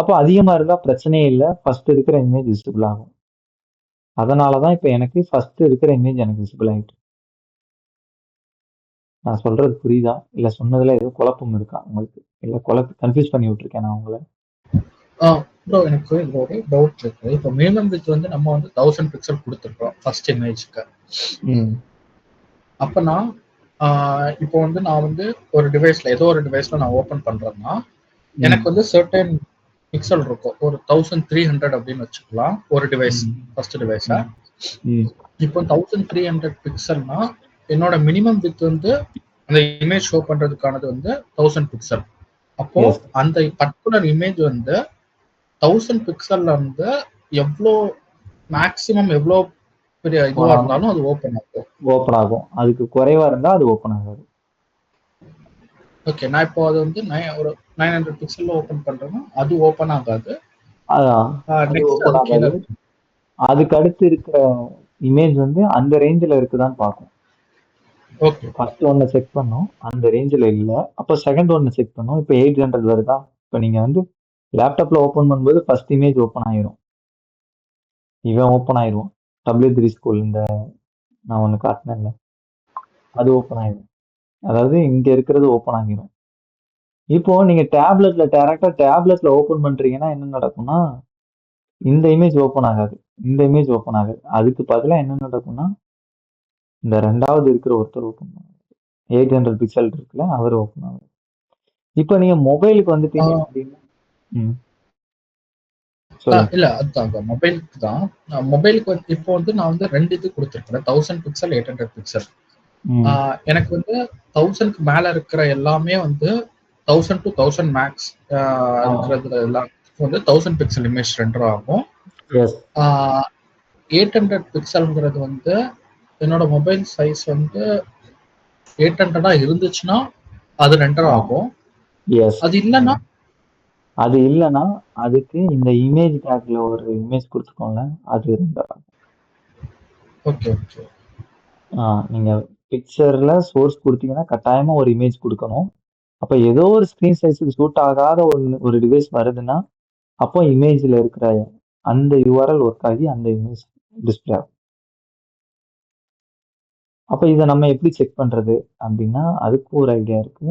அப்போ அதிகமா இருந்தா பிரச்சனையே இல்லை, ஃபர்ஸ்ட் இருக்கிற இமேஜ் விசிபிள் ஆகும். அதனாலதான் இப்ப எனக்கு ஃபர்ஸ்ட் இருக்கிற இமேஜ் எனக்கு விசிபிள் ஆயிட்டு. நான் சொல்றது புரியுதா? இல்ல சொன்னதுல ஏதோ குழப்பம் இருக்கா உங்களுக்கு? இல்ல கன்ஃபியூஸ் பண்ணி விட்டுருக்கேன் நான் உங்களை? ப்ரோ, எனக்கு இந்த ஒரு டவுட் இருக்கு. இப்போ மினிமம் வித் வந்து நம்ம வந்து 1000 பிக்சல் கொடுத்துருக்கோம் ஃபர்ஸ்ட் இமேஜ்க்கு. அப்ப நான் இப்போ வந்து நான் வந்து ஒரு டிவைஸ்ல ஏதோ ஒரு டிவைஸ்ல நான் ஓபன் பண்றேன்னா எனக்கு வந்து சர்டன் பிக்சல் இருக்கும். ஒரு 1300 அப்படின்னு வச்சுக்கலாம் ஒரு டிவைஸ், ஃபர்ஸ்ட் டிவைஸா. இப்போ 1300 பிக்சல்னா என்னோட மினிமம் வித் வந்து அந்த இமேஜ் ஷோ பண்றதுக்கானது வந்து 1000 பிக்சல். அப்போ அந்த பர்டிகுலர் இமேஜ் வந்து 1000 பிக்சல்ல வந்து எவ்வளோ மேக்ஸிமம் எவ்வளோ பெரிய இதுவா இருந்தாலும் அது ஓப்பன் ஆகும். அதுக்கு குறைவா இருந்தா அது ஓப்பன் ஆகாது. ஓகே, நான் இப்போ அது வந்து ஒரு 900 பிக்சல்ல ஓப்பன் பண்றேன்னா அது ஓப்பன் ஆகாது. அதுக்கு அடுத்து இருக்கிற இமேஜ் வந்து அந்த ரேஞ்சில் இருக்குதான்னு பார்க்கும். ஓகே, ஃபர்ஸ்ட் ஒன்னு செக் பண்ணோம், அந்த ரேஞ்சில் இல்ல. அப்போ செகண்ட் ஒன்னு செக் பண்ணோம். இப்போ 800 வருதா? இப்போ நீங்க வந்து லேப்டாப்ல ஓப்பன் பண்ணும்போது ஃபர்ஸ்ட் இமேஜ் ஓப்பன் ஆயிரும். இவன் ஓப்பன் ஆயிரும். W3 ஸ்கூல் இந்த நான் ஒன்னு காட்டினேன்ல, அது ஓப்பன் ஆயிரும். அதாவது இங்க இருக்கிறது ஓப்பன் ஆகிரும். இப்போ நீங்க டேப்லெட்ல டைரக்டா டேப்லெட்ல ஓப்பன் பண்றீங்கன்னா என்ன நடக்கும்னா, இந்த இமேஜ் ஓப்பன் ஆகாது, இந்த இமேஜ் ஓப்பன் ஆகாது. அதுக்கு பதிலா என்ன நடக்கும்னா, இந்த ரெண்டாவது இருக்கிற ஒருத்தர் ஓப்பன் பண்ணுவாங்க. 800 பிக்சல் இருக்குல்ல, அவர் ஓப்பன் ஆகும். இப்போ நீங்க மொபைலுக்கு வந்துட்டீங்க அப்படின்னா ம். சொல்லுங்க. இல்ல அதுதான் மொபைலுக்கு தான். மொபைலுக்கு இப்போ நான் வந்து 2 இது குடுத்துருக்கேன். 1000 பிக்சல், 800 பிக்சல். ம். எனக்கு வந்து 1000க்கு மேல இருக்கிற எல்லாமே வந்து 1000 to 1000 மேக்ஸ் இருக்கிறதுல எல்லாம் வந்து 1000 பிக்சல் இமேஜ் ரெண்டர் ஆகும். எஸ். 800 பிக்சல்ங்கிறது வந்து என்னோட மொபைல் சைஸ் வந்து 800 இருந்துச்சுன்னா அது ரெண்டர் ஆகும். எஸ். அது இல்லைன்னா அது இல்லைன்னா அதுக்கு இந்த இமேஜ் டேக்ல ஒரு இமேஜ் கொடுத்துக்கோங்க, அது இருந்தா. Okay okay. நீங்க பிக்சர்ல சோர்ஸ் கொடுத்தீங்கன்னா கட்டாயமா ஒரு இமேஜ் கொடுக்கணும். அப்ப ஏதோ ஒரு ஸ்கிரீன் சைஸுக்கு சூட் ஆகாத ஒரு டிவைஸ் வருதுன்னா அப்போ இமேஜ்ல இருக்கிற அந்த யூஆர்எல் ஒர்க் ஆகி அந்த இமேஜ் டிஸ்பிளே ஆகும். அப்ப இதை நம்ம எப்படி செக் பண்றது அப்படின்னா அதுக்கு ஒரு ஐடியா இருக்கு.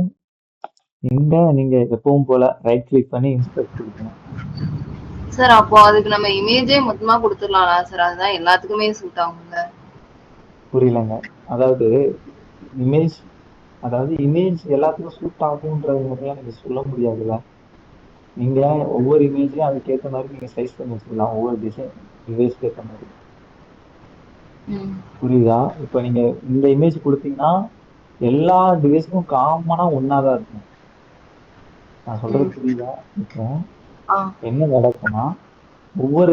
இங்க நீங்க எப்பவும் போல ரைட் கிளிக் பண்ணி இன்ஸ்பெக்ட் கொடுக்கணும். சார் அப்போ அதுக்கு நம்ம இமேஜே மொத்தமா கொடுத்துடலாம்ல சார்? அதுதான் எல்லாத்துக்குமே சூட் ஆகும்ல? புரியலங்க. அதாவது இமேஜ் எல்லாத்துக்கும் சூட் ஆகுன்றதுலாம் நீங்க சொல்ல முடியாதுல்ல. நீங்க ஒவ்வொரு இமேஜையும் அதுக்கேற்ற மாதிரி நீங்க சைஸ் பண்ணி வச்சுக்கலாம், ஒவ்வொரு டிவைஸ்க்கு ஏற்ற மாதிரி. புரியுதா? இப்ப நீங்க இந்த இமேஜ் கொடுத்தீங்கன்னா எல்லா டிவைஸ்க்கும் காமனா ஒன்னாதான் இருக்கும். நான் சொல்றது புரியுதா? இப்போ என்ன நடக்கும்னா ஒவ்வொரு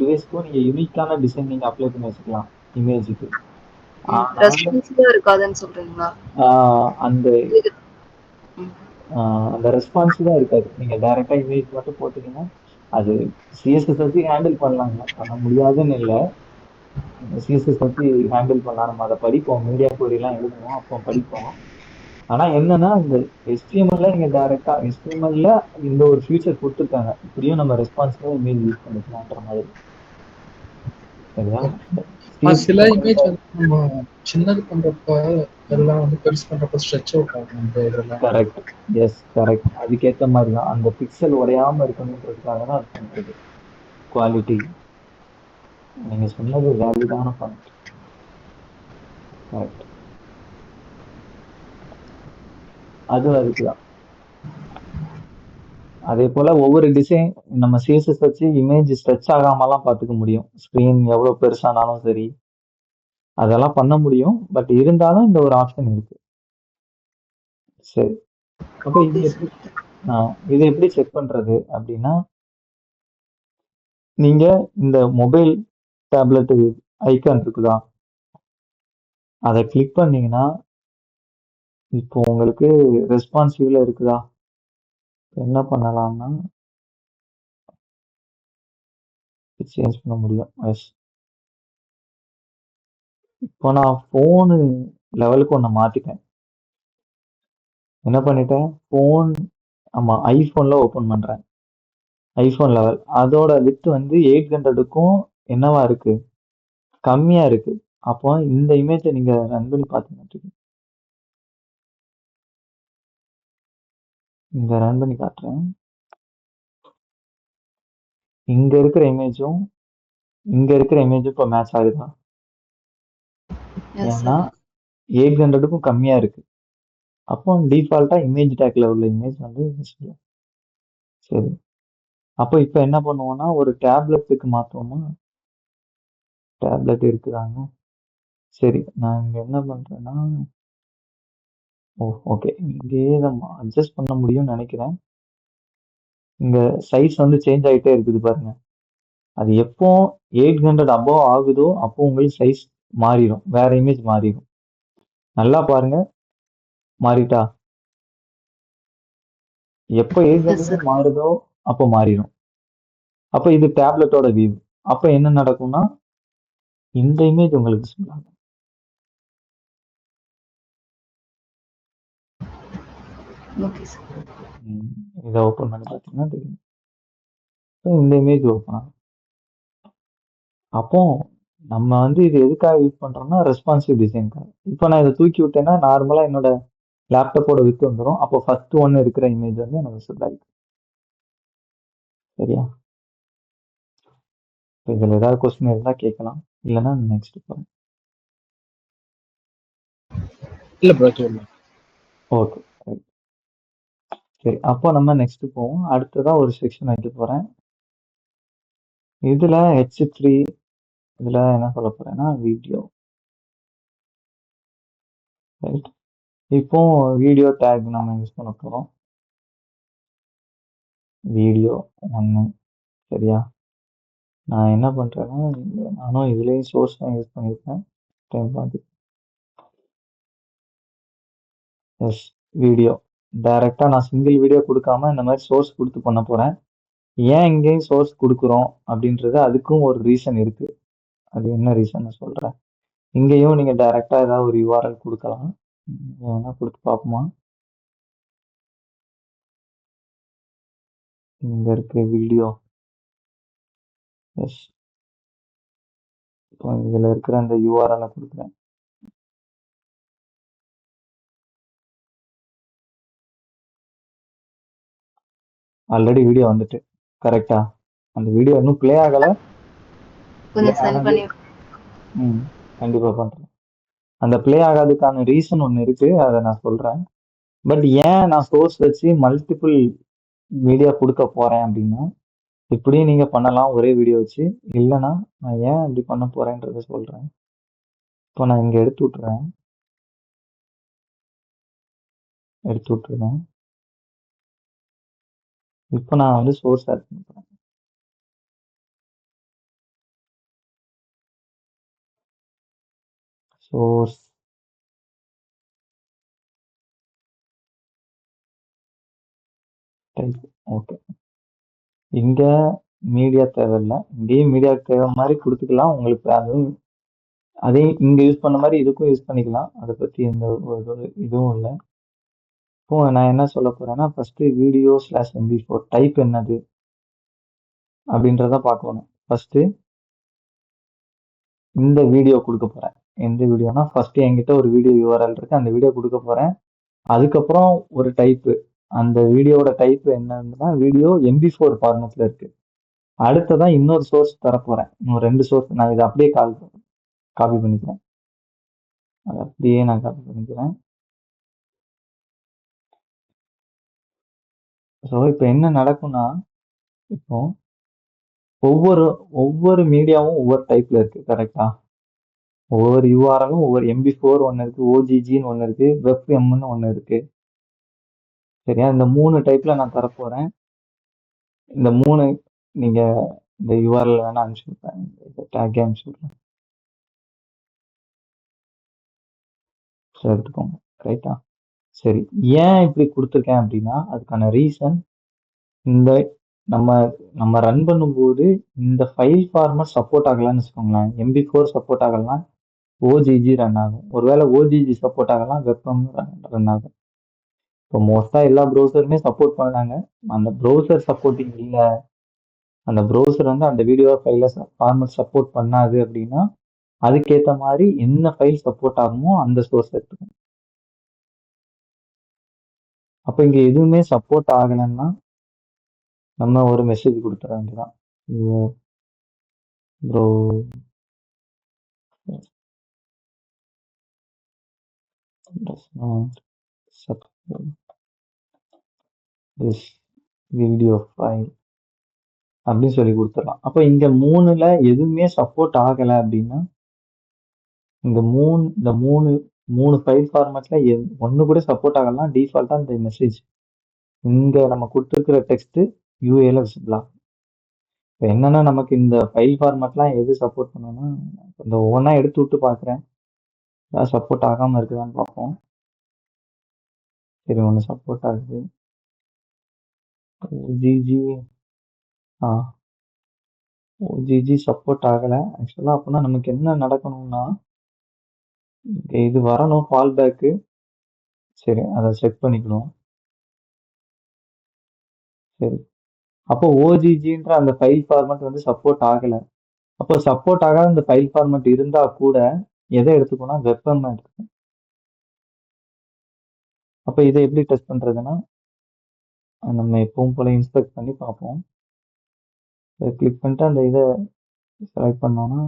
டிவைஸ்க்கும் நீங்க யூனிக்கான டிசைன் நீங்க அப்ளை பண்ணி வச்சுக்கலாம் இமேஜுக்கு. இருக்காதுன்னு சொல்றீங்களா? அந்த ரெஸ்பான்ஸ் தான் இருக்காது. நீங்க டைரக்டா இமேஜ் மட்டும் போட்டீங்கன்னா அது சிஎஸ்எஸ் வச்சு ஹேண்டில் பண்ணலாங்க, பண்ண முடியாதுன்னு இல்லை. சிஎஸ்எஸ் வச்சு ஹேண்டில் பண்ணலாம், நம்ம அதை படிப்போம், மீடியா கோரி எல்லாம் எழுதுவோம், அப்போ படிப்போம். ஆனா என்னன்னா இந்த HTML நீங்க டைரக்டா HTML இந்த ஒரு ஃபியூச்சர் கொடுத்துருக்காங்க, இப்படியும் நம்ம ரெஸ்பான்சிவா இமேஜ் யூஸ் பண்ணிக்கலாம்ன்ற மாதிரி. சரியா? சில இமேஜ் வந்து நம்ம சின்னது பண்றப்ப எல்லாம் வந்து பெருசு பண்றப்ப ஸ்ட்ரெச் அவுட் ஆகும் இந்த இதெல்லாம். கரெக்ட். Yes correct. அதுக்கேற்ற மாதிரி தான் அந்த பிக்சல் உடையாம இருக்கணுன்றதுக்காக தான் அது பண்றது. குவாலிட்டி நீங்க சொன்னது வேலிடான பாயிண்ட். கரெக்ட். அதுக்குதான். அதே போல ஒவ்வொரு டிசைன் நம்ம சிஎஸ்எஸ் வச்சு இமேஜ் ஸ்ட்ரெச் ஆகாமலாம் பார்த்துக்க முடியும். ஸ்கிரீன் எவ்வளவு பெருசானாலும் சரி அதெல்லாம் பண்ண முடியும். பட் இருந்தாலும் இந்த ஒரு ஆப்ஷன் இருக்கு. சரி, அப்ப இது எப்படி செக் பண்றது அப்படின்னா, நீங்க இந்த மொபைல் டேப்லெட் ஐக்கான் இருக்குதா, அதை கிளிக் பண்ணீங்கன்னா இப்போ உங்களுக்கு ரெஸ்பான்சிவ்ல இருக்குதா, என்ன பண்ணலாம்னா சேஞ்ச் பண்ண முடியும். எஸ், இப்போ நான் போனு லெவலுக்கு ஒன்று மாத்திட்டேன். என்ன பண்ணிட்டேன், போன் ஆமா ஐபோன்ல ஓபன் பண்றேன். ஐபோன் லெவல் அதோட வித் வந்து 800க்கும் என்னவா இருக்கு, கம்மியா இருக்கு. அப்போ இந்த இமேஜை நீங்க ரன் பண்ணி பார்த்தீங்கன்னா இங்க ரன் பண்ணி காட்டுறேன். இங்க இருக்கிற இமேஜும் இங்க இருக்கிற இமேஜும் இப்போ மேட்ச் ஆகுதா? ஏன்னா 800க்கும் கம்மியா இருக்கு. அப்போ டிஃபால்ட்டா இமேஜ் டேக்ல உள்ள இமேஜ் வந்து சரி. அப்போ இப்போ என்ன பண்ணுவோம்னா ஒரு டேப்லெட்டுக்கு மாற்றுவோமா, டேப்லெட் இருக்குதாங்க. சரி, நான் இங்க என்ன பண்றேன்னா ஓகே, இங்கேயே நம்ம அட்ஜஸ்ட் பண்ண முடியும்னு நினைக்கிறேன். இங்க சைஸ் வந்து சேஞ்ச் ஆகிட்டே இருக்குது பாருங்க. அது எப்போ 800 அபோவ் ஆகுதோ அப்போ உங்களுக்கு சைஸ் மாறிடும், வேற இமேஜ் மாறிடும். நல்லா பாருங்க, மாறிட்டா? எப்போ 800 மாறுதோ அப்போ மாறிடும். அப்போ இது டேப்லெட்டோட வியூ. அப்போ என்ன நடக்கும்னா இந்த இமேஜ் உங்களுக்கு சொல்லுவாங்க. இதை ஓப்பன் பண்ணி பார்த்தீங்கன்னா தெரியும், இந்த இமேஜ் ஓப்பன் ஆகும். அப்போ நம்ம வந்து இது எதுக்காக யூஸ் பண்றோம்னா ரெஸ்பான்சிவ் டிசைனுக்காக. இப்போ நான் இதை தூக்கி விட்டேன்னா நார்மலா என்னோட லேப்டாப்போட வித்து வந்துடும். அப்போ ஃபர்ஸ்ட் ஒன்று இருக்கிற இமேஜ் வந்து எனக்கு செட் ஆகிடும். சரியா? இதில் ஏதாவது கொஸ்டின் இருந்தா கேட்கலாம், இல்லைன்னா நெக்ஸ்ட் போறேன். இல்ல ப்ரோ, ஓகே. சரி, அப்போ நம்ம நெக்ஸ்ட் போவோம். அடுத்ததா ஒரு செக்ஷன் வைக்க போறேன். இதுல H3 இதுல என்ன சொல்ல போறேன்னா வீடியோ, ரைட்? இப்போ வீடியோ டேக் நம்ம யூஸ் பண்ண போறோம். வீடியோ 1, சரியா? நான் என்ன பண்றேன்னா, நானும் இதுலயும் சோர்ஸ் தான் யூஸ் பண்ணியிருக்கேன். டைம் பார்த்து எஸ் வீடியோ டைரக்டா நான் சிங்கிள் வீடியோ கொடுக்காம இந்த மாதிரி சோர்ஸ் கொடுத்து பண்ண போறேன். ஏன் இங்கேயும் சோர்ஸ் கொடுக்குறோம் அப்படின்றது அதுக்கும் ஒரு ரீசன் இருக்கு. அது என்ன ரீசன் நான் சொல்றேன். இங்கேயும் நீங்க டைரக்டா ஏதாவது ஒரு யூஆர்எல் கொடுக்கலாம். வேணா கொடுத்து பார்ப்போமா? இங்க இருக்கு வீடியோ. எஸ், இப்போ இதுல இருக்கிற அந்த யூஆர்எல் கொடுக்குறேன். ஆல்ரெடி வீடியோ வந்துட்டு, கரெக்டா? அந்த வீடியோ இன்னும் ப்ளே ஆகல. கொஞ்சம் சென்ட் ஆனது. பண்ணி கண்டிப்பா பண்றேன். அந்த ப்ளே ஆகாததுக்கான ரீசன் ஒன்று இருக்கு, அதை நான் சொல்றேன். பட் ஏன் நான் சோர்ஸ் வச்சு மல்டிபிள் மீடியா கொடுக்க போறேன் அப்படின்னா, இப்படியும் நீங்க பண்ணலாம் ஒரே வீடியோ வச்சு. இல்லைன்னா நான் ஏன் அப்படி பண்ண போறேன்றத சொல்றேன். இப்போ நான் இங்க எடுத்து விட்டுறேன். இப்போ நான் வந்து சோர்ஸ் ஆட் பண்ணுறேன். Source type. ஓகே, இங்க மீடியா தேவையில்லை. இங்கேயும் மீடியா தேவை மாதிரி கொடுத்துக்கலாம். உங்களுக்கு அதுவும் அதையும் இங்க யூஸ் பண்ண மாதிரி இதுக்கும் யூஸ் பண்ணிக்கலாம். அதை பத்தி எந்த இதுவும் இல்லை. இப்போ நான் என்ன சொல்ல போறேன்னா, first video slash MP4 type என்னது அப்படின்றத பார்க்கணும். ஃபர்ஸ்ட் இந்த வீடியோ கொடுக்க போறேன். எந்த வீடியோனா ஃபர்ஸ்ட் என்கிட்ட ஒரு வீடியோ யூஆர்எல் இருக்கு, அந்த வீடியோ கொடுக்க போறேன். அதுக்கப்புறம் ஒரு டைப்பு, அந்த வீடியோவோட டைப் என்னன்னா வீடியோ MP4 ஃபார்மேட்ல இருக்கு. அடுத்ததான் இன்னொரு சோர்ஸ் தரப்போறேன். இன்னும் 2 சோர்ஸ். நான் இதை அப்படியே காப்பி பண்ணிக்கிறேன். அதை அப்படியே நான் காப்பி பண்ணிக்கிறேன். ஸோ இப்போ என்ன நடக்கும்னா, இப்போ ஒவ்வொரு ஒவ்வொரு மீடியாவும் ஒவ்வொரு டைப்ல இருக்கு, கரெக்டா? ஒவ்வொரு யூஆர்எலும் ஒவ்வொரு MP4 ஒன்று இருக்கு, OGGன்னு ஒன்று இருக்கு, WebMன்னு ஒன்று இருக்கு, சரியா? இந்த 3 டைப்ல நான் தரப்போறேன். இந்த 3 நீங்க இந்த யூஆர்எல் வேணா அனுப்பிச்சு விட்றேன், டேக்கே அனுப்பிச்சு விட்றேன். சரி, எடுத்துக்கோங்க, ரைட்டா? சரி, ஏன் இப்படி கொடுத்துருக்கேன் அப்படின்னா அதுக்கான ரீசன், இந்த நம்ம நம்ம ரன் பண்ணும்போது இந்த ஃபைல் ஃபார்மட் சப்போர்ட் ஆகலாம்னு வச்சுக்கோங்களேன். MP4 சப்போர்ட் ஆகலாம், OGG ரன் ஆகும். ஒருவேளை OGG சப்போர்ட் ஆகலாம், வெப்பம் ரன் ஆகும். இப்போ மோஸ்டா எல்லா ப்ரௌசருமே சப்போர்ட் பண்ணாங்க. அந்த ப்ரௌசர் சப்போர்ட்டிங் இல்லை, அந்த ப்ரௌசர் வந்து அந்த வீடியோ ஃபைல ஃபார்மட் சப்போர்ட் பண்ணாது அப்படின்னா அதுக்கேற்ற மாதிரி என்ன ஃபைல் சப்போர்ட் ஆகுமோ அந்த சோர்ஸ் எடுத்துக்கும். அப்போ இங்க எதுவுமே சப்போர்ட் ஆகலைன்னா நம்ம ஒரு மெசேஜ் கொடுத்துட வேண்டியதான். Bro does not support this video file அப்படின்னு சொல்லி கொடுத்துடலாம். அப்போ இங்க 3ல எதுவுமே சப்போர்ட் ஆகலை அப்படின்னா இந்த மூணு ஃபைல் ஃபார்மேட்ல ஒன்று கூட சப்போர்ட் ஆகலாம். டிஃபால்ட்டா இந்த மெசேஜ் இங்க நம்ம கொடுத்துருக்கிற டெக்ஸ்ட் யூஏல விசிபிள் ஆகும். இப்போ என்னன்னா நமக்கு இந்த ஃபைல் ஃபார்மேட்லாம் எது சப்போர்ட் பண்ணணும்னா இந்த ஒவ்வொன்றா எடுத்து விட்டு பார்க்குறேன், ஏதாவது சப்போர்ட் ஆகாமல் இருக்குதான்னு பார்ப்போம். சரி, ஒன்று சப்போர்ட் ஆகுது. ஓஜிஜி ஓஜிஜி சப்போர்ட் ஆகலை ஆக்சுவலாக. அப்படின்னா நமக்கு என்ன நடக்கணும்னா இது வரணும் ஃபால் பேக்கு. சரி, அதை செட் பண்ணிக்கணும். சரி, அப்போ ஓஜிஜின்ற அந்த ஃபைல் ஃபார்மேட் வந்து சப்போர்ட் ஆகலை. அப்போ சப்போர்ட் ஆகாத இந்த ஃபைல் ஃபார்மேட் இருந்தா கூட எதை எடுத்துக்கணும்? வெப்பம் எடுத்துக்கணும். அப்போ இதை எப்படி டெஸ்ட் பண்றதுன்னா நம்ம எப்பவும் போல இன்ஸ்பெக்ட் பண்ணி பார்ப்போம். இதை கிளிக் பண்ணிட்டு அந்த இதை செலக்ட் பண்ணோம்னா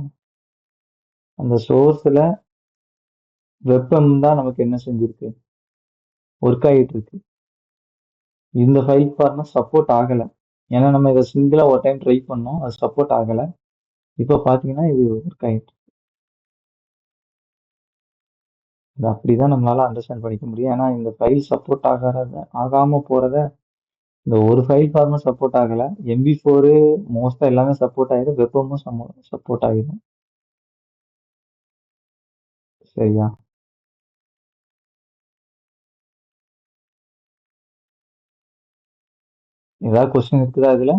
அந்த சோர்ஸ்ல வெப்பம் தான் நமக்கு என்ன செஞ்சிருக்கு, ஒர்க் ஆகிட்டு இருக்கு. இந்த ஃபைல் ஃபார்மேட் சப்போர்ட் ஆகலை. ஏன்னா நம்ம இதை சிங்கிளாக ஒரு டைம் ட்ரை பண்ணோம், அது சப்போர்ட் ஆகலை. இப்போ பார்த்தீங்கன்னா இது ஒர்க் ஆயிட்டு. இது அப்படிதான் நம்மளால அண்டர்ஸ்டாண்ட் பண்ணிக்க முடியும். ஏன்னா இந்த ஃபைல் சப்போர்ட் ஆகாம போறத இந்த ஒரு ஃபைல் ஃபார்மேட் சப்போர்ட் ஆகல. MP4 மோஸ்டா எல்லாமே சப்போர்ட் ஆயிடும், வெப்பமும் சப்போர்ட் ஆகிடும். சரியா? ஏதாவது கொஸ்டின் இருக்குதா இதுல?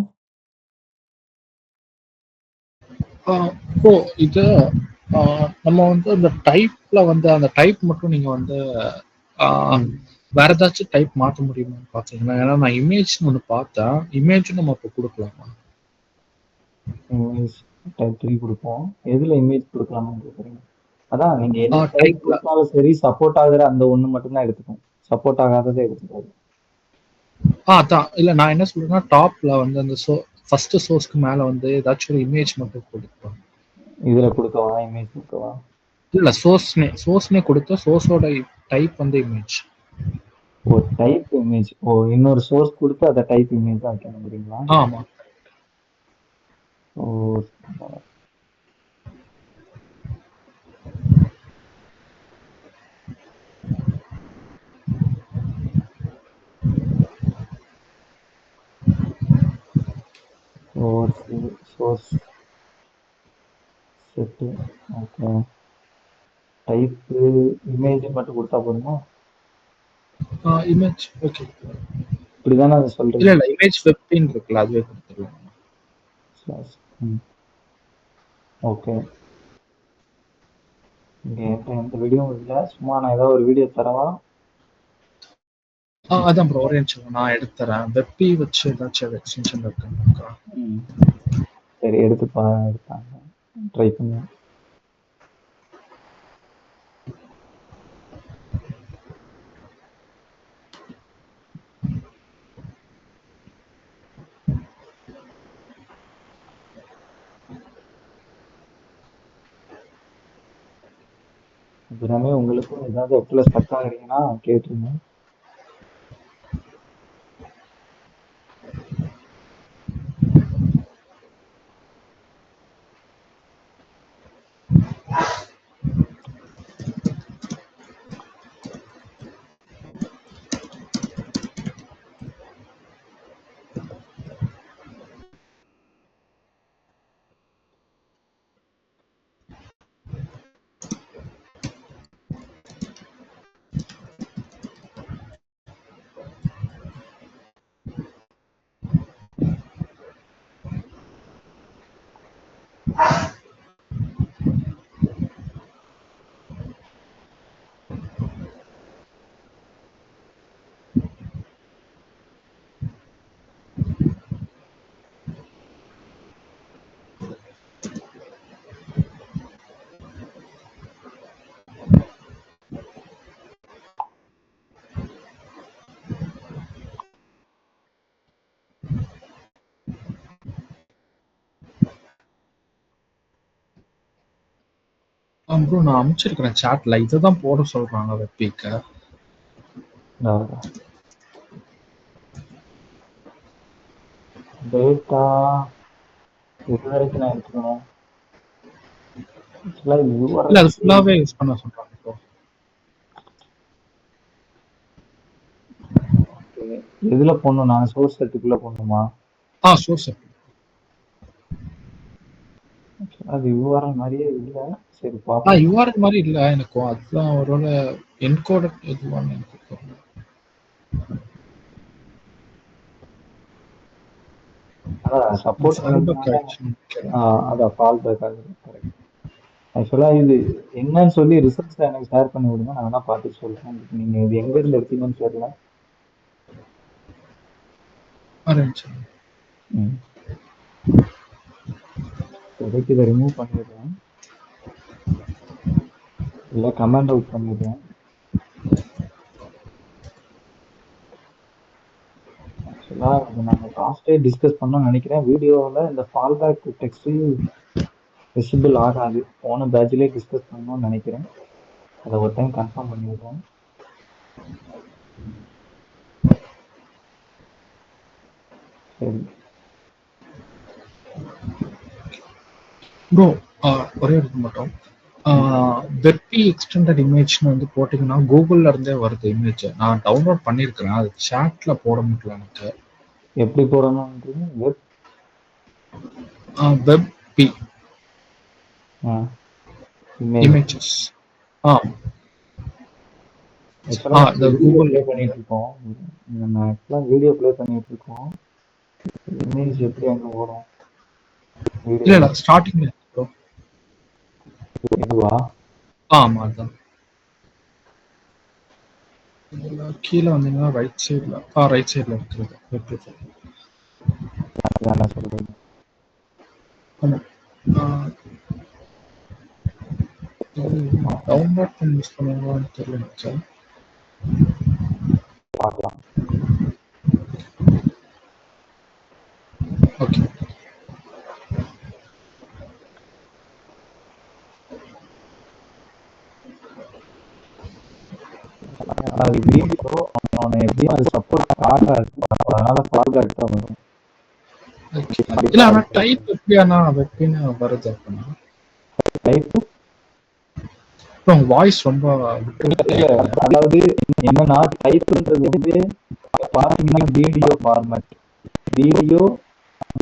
இப்போ இது நம்ம வந்து அந்த டைப்ல வந்து அந்த டைப் மட்டும் நீங்க வந்து வேற ஏதாச்சும் டைப் மாற்ற முடியுமான்னு பாத்தீங்கன்னா, ஏன்னா நான் இமேஜ் ஒன்று பார்த்தேன், இமேஜும் நம்ம இப்போ கொடுக்கலாமா? இமேஜ் டைப் 3 கொடுப்போம். எதுல இமேஜ் கொடுக்கலாம்னு கேக்குறீங்க? அதான் நீங்க என்ன டைப் டைப்ல கொடுத்தாலும் சரி, சப்போர்ட் ஆகுற அந்த ஒண்ணு மட்டும்தான் எடுத்துக்கும். சப்போர்ட் ஆகாததை எடுத்துக்காது. அதான் இல்ல நான் என்ன சொல்றேன்னா டாப்ல வந்து அந்த ஃபர்ஸ்ட் சோர்ஸ்க்கு மேல வந்து ஏதாச்சும் ஒரு இமேஜ் மட்டும் கொடுப்போம். இதுல கொடுக்கவா? இமேஜ் கொடுக்கவா? இல்ல சோர்ஸ்னே கொடுத்தா சோர்ஸோட டைப் வந்து image. Oh, type image. Oh, இன்னொரு சோர்ஸ் கொடுத்து அதை டைப் இமேஜ் தான் வைக்கணுங்கிறீங்களா? ஆமா. Oh, source set. Okay. Type image மட்டும் கொடுத்தா போதுமா? Image okay. இப்படிதானே அதை இல்ல சொல்றீங்க? இல்ல இமேஜ் 15 இருக்குல்ல அதுவே கொடுத்துருவோம். ஓகே. இங்க எந்த வீடியோவும் இல்லை, சும்மா நான் ஏதாவது ஒரு வீடியோ தரவா? அதான் ப்ரோ ஒரே நிமிஷம் நான் எடுத்துறேன். வெப்பி வச்சு ஏதாச்சும் எக்ஸ்டென்ஷன் இருக்குங்கக்கா. சரி, எடுத்தாங்க, ட்ரை பண்ணுவோம். அப்புறமே உங்களுக்கும் ஏதாவது இடத்துல ஸ்டக் ஆகுறீங்கன்னா கேட்டுருங்க. ப்ரோ நான் அனுப்பிச்சிருக்கிறேன் சாட்ல, இதை தான் போட சொல்றாங்க வெப்பிக்கு. டேட்டா இது வரைக்கும் நான் எடுத்துக்கணும். இல்ல அது ஃபுல்லாவே யூஸ் பண்ண சொல்றாங்க ப்ரோ. எதுல போடணும்? நான் சோர்ஸ் செட்டுக்குள்ள போடணுமா? சோர்ஸ் அது யூஆர்எல் மாதிரியே இல்ல. சரி பாப்போம். யூஆர்எல் மாதிரி இல்ல எனக்கும், அதுதான் ஒருவேளை என்கோடட் எதுவான்னு எனக்கு தெரியல. அதான் சப்போர்ட் ஃபால்பேக் ஆகுதுனால ஆயிடுச்சுன்னு நினைக்கிறேன். அதான் ஃபால் பேக் ஆகுது. கரெக்ட். ஆக்சுவலா இது என்னன்னு சொல்லி ரிசல்ட்ஸ் எனக்கு ஷேர் பண்ணி விடுங்க, நான் வேணா பார்த்துட்டு சொல்றேன். நீங்க இது எங்க இருந்து எடுத்தீங்கன்னு தெரியல. இப்போதைக்கு இதை ரிமூவ் பண்ணிடுறேன், இல்லை கமெண்ட் அவுட் பண்ணிடுறேன். ஆக்சுவலா இது நாங்கள் லாஸ்டே டிஸ்கஸ் பண்ணோம்னு நினைக்கிறேன். வீடியோவில் இந்த ஃபால் பேக் டெக்ஸ்ட் விசிபிள் ஆகாது. போன பேட்ச்லேயே டிஸ்கஸ் பண்ணோம்னு நினைக்கிறேன். அதை ஒரு டைம் கன்ஃபார்ம் பண்ணிடுறோம். சரி. ப்ரோ ஒரே ஒரு மட்டும் வெப்பி எக்ஸ்டெண்டட் இமேஜ்னு வந்து போட்டிங்கன்னா கூகுள்ல இருந்தே வருது இமேஜ். நான் டவுன்லோட் பண்ணியிருக்கிறேன். அது சாட்ல போட முடியல எனக்கு. எப்படி போடணும்ன்றீங்க? வெப்பி இமேஜ். இமேஜஸ். ஆக்சுவலா இந்த வீடியோ கூகுள் ப்ளே பண்ணிட்டு இருக்கோம். நம்ம ஆக்சுவலா வீடியோ ப்ளே பண்ணிட்டு இருக்கோம். இமேஜ் எப்படி அங்க ஓடும்? இல்ல வீடியோ ஸ்டார்டிங்ல ப்ரோ. இதுவா? ஆமா அதுதான். கீழே வந்தீங்கன்னா ரைட் சைடுல இருக்கிறது வெப்பி ஃபைல். அதான் சொல்றேன். ஆமா. டவுன்லோட் பண்ணி யூஸ் பண்ணுவாங்கன்னு தெரியல சார். பார்க்கலாம். ஓகே. அது வீடியோ அவனை எப்படியும் அது சப்போர்ட் ஆகாது. அதனால ஃபால்பேக் தான் வரும். இல்ல ஆனா டைப் எப்படியானா வெப்பின்னு வருது அப்படின்னா டைப் வாய்ஸ் ரொம்ப விட்டு விட்டு கேட்குது. அதாவது என்னன்னா டைப்ன்றது வந்து பாத்தீங்கன்னா வீடியோ ஃபார்மேட் வீடியோ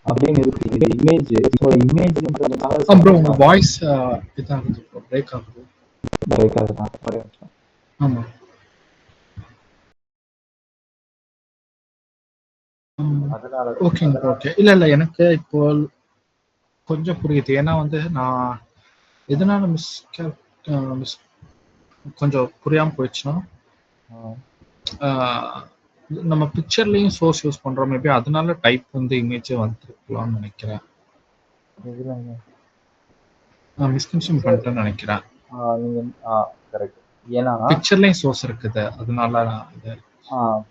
அப்படின்னு இருக்கு. இது இமேஜ். ஸோ இமேஜ்ன்றதுனால ப்ரோ உங்க வாய்ஸ் இதாகுது ப்ரோ, பிரேக் ஆகுது. பிரேக் ஆகுதான். ஒரே நிமிஷம். ஆமா. அதனால ஓகேங்க ப்ரோ. ஓகே. இல்ல எனக்கு இப்போ கொஞ்சம் புரியுது. ஏன்னா வந்து நான் எதனால மிஸ் கொஞ்சம் புரியாம போயிடுச்சுன்னா நம்ம பிக்சர்லயும் சோர்ஸ் யூஸ் பண்றோம். மேபி அதனால டைப் வந்து இமேஜ் வந்துருக்கலாம்னு நினைக்கிறேன். நான் மிஸ்கன்சியூம் பண்ணிட்டேன்னு நினைக்கிறேன். நீங்க கரெக்ட். ஏன்னா பிக்சர்லயும் சோர்ஸ் இருக்குது, அதனால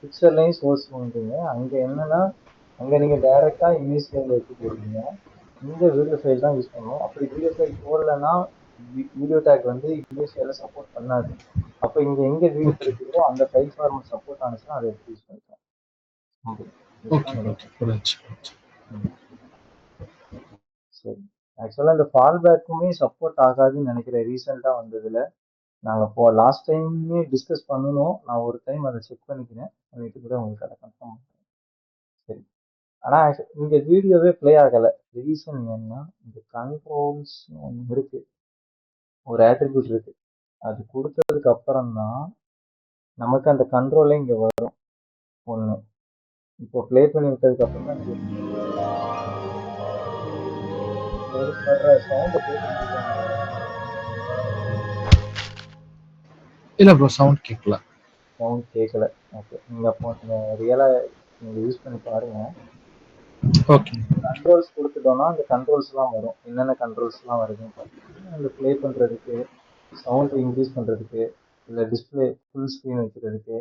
பிக்சர்லயும் சோர்ஸ் பண்றீங்க. அங்க என்னன்னா அங்க நீங்க டைரக்டா இமேஜ் ஃபைல் எடுத்து போடுறீங்க. இந்த வீடியோ ஃபைல் தான் யூஸ் பண்ணுவோம். அப்படி வீடியோ ஃபைல் போடலன்னா வீடியோ டேக் வந்து இமேஜ் ஃபைல சப்போர்ட் பண்ணாது. அப்ப இங்க எங்க வீடியோ கிடைக்குதோ அந்த ஃபைல் ஃபார்மேட் சப்போர்ட் ஆனிச்சுன்னா அதை எடுத்து யூஸ் பண்ணிக்கலாம். சரி. ஆக்சுவலா இந்த ஃபால் பேக்குமே சப்போர்ட் ஆகாதுன்னு நினைக்கிறேன். ரீசெண்டா வந்ததுல நாங்க லாஸ்ட் டைமே டிஸ்கஸ் பண்ணணும். நான் ஒரு டைம் அதை செக் பண்ணிக்கிறேன். பண்ணிட்டு கூட உங்களுக்கு அதை கன்ஃபார்ம் பண்ணுறேன். சரி. ஆனா இங்க வீடியோவே பிளே ஆகல. ரீசன் என்னன்னா இந்த கண்ட்ரோல்ஸ் ஒன்று இருக்கு, ஒரு ஆட்ரிபியூட் இருக்கு. அது கொடுத்ததுக்கு அப்புறம் தான் நமக்கு அந்த கண்ட்ரோலே இங்க வரும். ஒண்ணு இப்போ பிளே பண்ணி விட்டதுக்கு அப்புறம் தான் வர்ற சவுண்ட் கேட்டுருக்காங்க. இல்ல ப்ரோ, சவுண்ட் கேட்கல. சவுண்ட் கேட்கல. ஓகே. நீங்க அப்போ ரியலா நீங்க யூஸ் பண்ணி பாருங்க. ஓகே. கண்ட்ரோல்ஸ் கொடுத்துட்டோம்னா அந்த கண்ட்ரோல்ஸ்லாம் வரும். என்னென்ன கண்ட்ரோல்ஸ்லாம் வருதுன்னு பார்த்தீங்கன்னா அந்த ப்ளே பண்ணுறதுக்கு, சவுண்ட் இன்க்ரீஸ் பண்ணுறதுக்கு, இல்லை டிஸ்பிளே ஃபுல் ஸ்க்ரீன் வைக்கிறதுக்கு,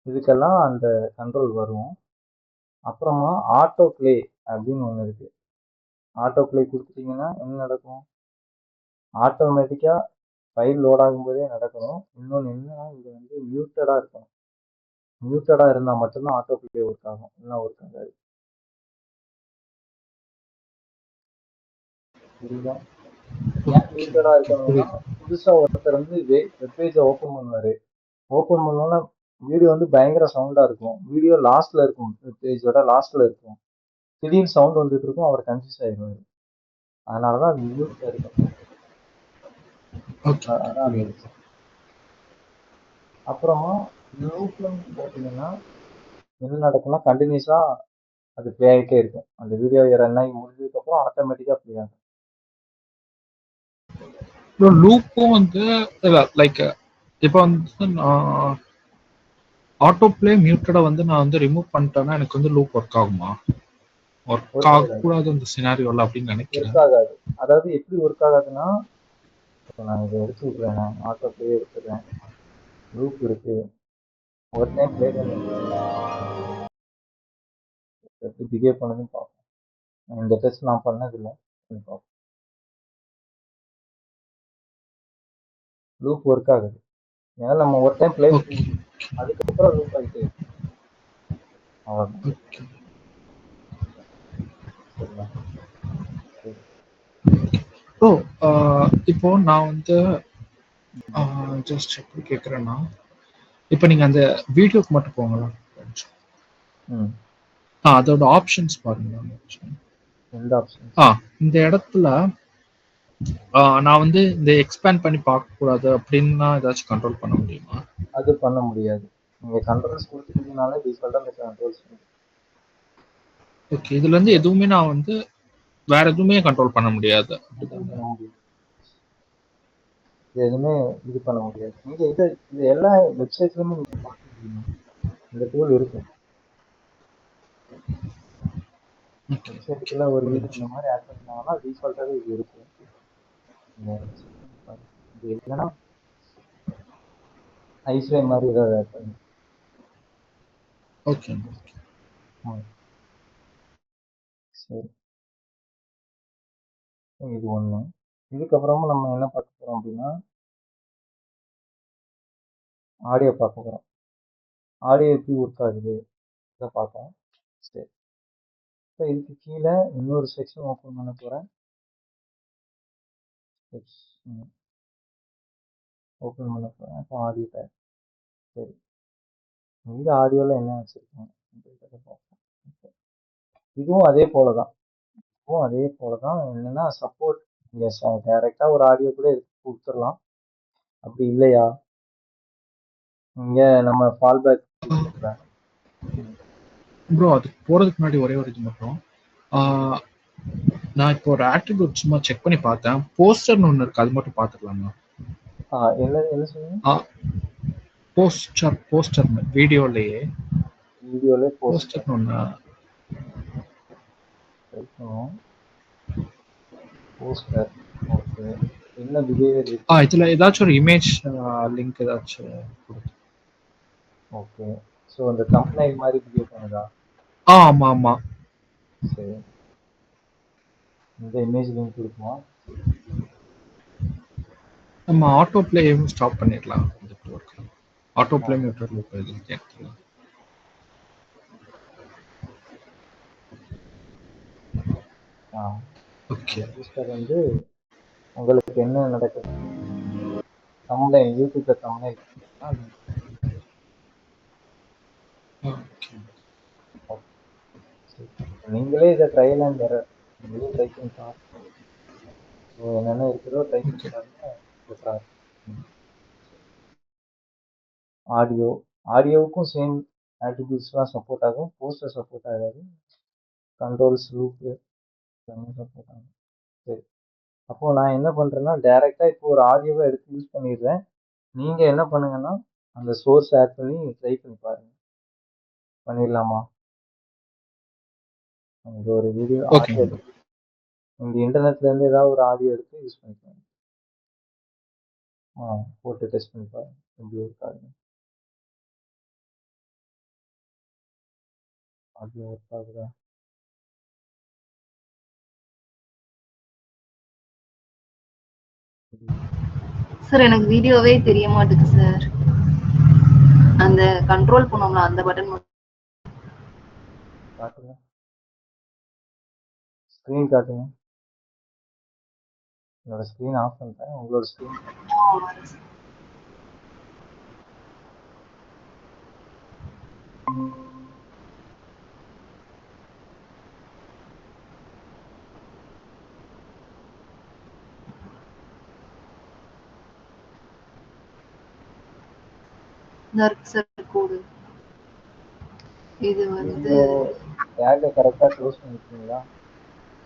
இதுக்கெல்லாம் அந்த கண்ட்ரோல் வரும். அப்புறமா ஆட்டோ ப்ளே அப்படின்னு ஒன்று இருக்கு. ஆட்டோ ப்ளே கொடுத்துட்டீங்கன்னா என்ன நடக்கும்? ஆட்டோமேட்டிக்காக ஃபைல் லோட் ஆகும்போதே நடக்கணும். இன்னொன்று என்னன்னா இது வந்து மியூட்டடாக இருக்கணும். மியூட்டடாக இருந்தால் மட்டும்தான் ஆட்டோ ப்ளே ஒர்க் ஆகும், இல்லைன்னா ஒர்க் ஆகாது. புரியுதா? ஏன் மியூட்டடாக இருக்கணும்னா புதுசாக ஒருத்தர் வந்து வெப்பேஜை ஓப்பன் பண்ணுவார். ஓப்பன் பண்ணோன்னா வீடியோ வந்து பயங்கர சவுண்டாக இருக்கும். வீடியோ லாஸ்ட்டில் இருக்கும், பேஜோட லாஸ்ட்டில் இருக்கும். திடீர்னு சவுண்ட் வந்துட்டு இருக்கும், அவர் கன்ஃபியூஸ் ஆயிடுவார். அதனால தான் அது மியூட்டில் இருக்கும். அப்புறமா லூப்னு போட்டிங்கன்னா என்ன நடக்கும்னா கண்டினியூஸாக அது ப்ளே ஆகிட்டே இருக்கும். அந்த வீடியோ ரன் ஆகி முடிஞ்சதுக்கப்புறம் ஆட்டோமேட்டிக்காக ப்ளே ஆகும். லூப்பும் வந்து லைக் இப்போ வந்து நான் ஆட்டோ பிளே மியூட்டடா வந்து நான் வந்து ரிமூவ் பண்ணிட்டேன்னா எனக்கு வந்து லூப் ஒர்க் ஆகுமா? ஒர்க் ஆகக்கூடாது அந்த சினாரியோல அப்படின்னு நினைக்கிறேன். ஒர்க் ஆகாது. அதாவது எப்படி ஒர்க் ஆகாதுன்னா, நான் இதை எடுத்து விட்றேன், ஆட்டோ பிளே எடுத்துடுறேன், லூப் இருக்கு, ஒரு டைம் பிளே பண்ணி எப்படி பிஹேவ் பண்ணுதுன்னு பார்ப்போம். இந்த டெஸ்ட் நான் பண்ணதில்லை, பார்ப்போம். லூப் ஒர்க் ஆகுது. ஏன்னா நம்ம ஒரு டைம் பிளே பண்ணி அதுக்கப்புறம் லூப் ஆகிட்டே இருக்கும். அவ்வளோதான். சரிங்களா? சரி. ப்ரோ இப்போ நான் வந்து ஜஸ்ட் எப்படி கேட்குறேன்னா, இப்போ நீங்க அந்த வீடியோக்கு மட்டும் போங்களா? ம். அதோட ஆப்ஷன்ஸ் பாருங்க. எந்த ஆப்ஷன்ஸ்? இந்த இடத்துல நான் வந்து இந்த எக்ஸ்பேண்ட் பண்ணி பார்க்கக்கூடாது அப்படின்னா ஏதாச்சும் கண்ட்ரோல் பண்ண முடியுமா? அது பண்ண முடியாது. நீங்க கண்ட்ரோல்ஸ் குடுத்துட்டீங்கனாலே டிஃபால்ட்டா அந்த கண்ட்ரோல்ஸ் வந்துரும். ஓகே. இதுல இருந்து எதுவுமே நான் வந்து வேற எதுவுமே கண்ட்ரோல் பண்ண முடியாது. கண்ட்ரோல் பண்ண முடியாது. எதுவுமே இது பண்ண முடியாது. நீங்க இது எல்லா வெப்சைட்லயுமே நீங்க பார்க்க முடியும். இந்த டூல் இருக்கும். ஓகே. வெப்சைட்டுக்குள்ள ஒரு வீடியோ புரிஞ்சுச்சு. இந்த மாதிரி ஆட் பண்ணிட்டாங்கன்னா டிஃபால்ட்டாவே இது இருக்கும். நீங்க செக் பண்ணி பாருங்க. இது இல்லைன்னா ஐஃப்ரேம் மாதிரி ஏதாவது ஆட் பண்ணுங்க. ஓகே. சரி. இது ஒண்ணு. இதுக்கப்புறமா நம்ம என்ன பார்க்க போறோம் அப்படின்னா ஆடியோ பார்க்க போறோம். ஆடியோ எப்படி ஒர்க் ஆகுது இதை பார்ப்போம். சரி. இப்போ இதுக்கு கீழே இன்னொரு செக்ஷன் ஓப்பன் பண்ண போறேன். ஓப்பன் பண்ண போறேன். அப்போ ஆடியோ டேக். சரி. இந்த ஆடியோல என்ன வச்சிருக்கேன் அப்படின்றத பார்ப்போம். இதுவும் அதே போலதான். என்னன்னா சப்போர்ட் நீங்க டைரக்டா ஒரு ஆடியோ கூட எடுத்து கொடுத்துடலாம். அப்படி இல்லையா இங்க நம்ம ஃபால் பேக் கொடுத்துக்கலாம். ப்ரோ அதுக்கு போறதுக்கு முன்னாடி ஒரே ஒரு இது மட்டும். நான் இப்போ ஒரு ஆட்ரிபியூட் சும்மா செக் பண்ணி பார்த்தேன். போஸ்டர்னு ஒன்று இருக்கு, அது மட்டும் பார்த்துக்கலாமா? என்ன சொன்னீங்க? போஸ்டர் வீடியோலயே போஸ்டர் ஒன்று போஸ்டர். ஓகே. என்ன பிஹேவியர் இருக்கு? இதுல ஏதாச்சும் ஒரு இமேஜ் லிங்க் ஏதாச்சும் கொடுத்து. ஓகே. ஸோ அந்த தம்ப்நெயில் மாதிரி பிஹேவ் பண்ணுதா? ஆமா ஆமா. சரி. இந்த இமேஜ் லிங்க் கொடுப்போம். நம்ம ஆட்டோ பிளேயும் ஸ்டாப் பண்ணிடலாம். ஆட்டோ பிளே மியூட்டர் லூப் எடுத்துக்கலாம். ஓகே. போஸ்டர் வந்து உங்களுக்கு என்ன நடக்குது? தம்ப்நெயில் யூடியூப்ல தம்ப்நெயில் நீங்களே இதை ட்ரையல் அண்ட் எரர் நீங்களே ட்ரை பண்ணி பாருங்க. என்னென்ன இருக்குதோ ட்ரை பண்ணி பாருங்க. பெட்டரா இருக்கும். ஆடியோவுக்கும் சேம் ஆட்ரிபியூட்ஸ்லாம் சப்போர்ட் ஆகும். போஸ்டர் சப்போர்ட் ஆகாது. கண்ட்ரோல்ஸ் லூப் எல்லாமே சப்போர்ட் ஆகும். சரி. அப்போ நான் என்ன பண்றேன்னா டைரக்டா இப்போ ஒரு ஆடியோவை எடுத்து யூஸ் பண்ணிடுறேன். நீங்க என்ன பண்ணுங்கன்னா அந்த சோர்ஸ் ஆட் பண்ணி ட்ரை பண்ணி பாருங்க. பண்ணிடலாமா? இங்க ஒரு வீடியோ ஆடியோ இங்க இன்டர்நெட்ல இருந்து ஏதாவது ஒரு ஆடியோ எடுத்து யூஸ் பண்ணிக்கலாம். போட்டு டெஸ்ட் பண்ணி பாருங்க எப்படி ஒர்க் ஆடியோ ஒர்க் ஆகுதா? சார் எனக்கு வீடியோவே தெரிய மாட்டேங்குது சார். அந்த கண்ட்ரோல் பண்ணோம்ல அந்த பட்டன் காட்டுங்க. ஸ்க்ரீன் காட்டுங்க. என்னோட ஸ்க்ரீன் ஆஃப் பண்ணிட்டேன். உங்களோட ஸ்க்ரீன் சார் கோடு. இது வந்து டேக்கை கரெக்டா க்ளோஸ் பண்ணிருக்கீங்களா?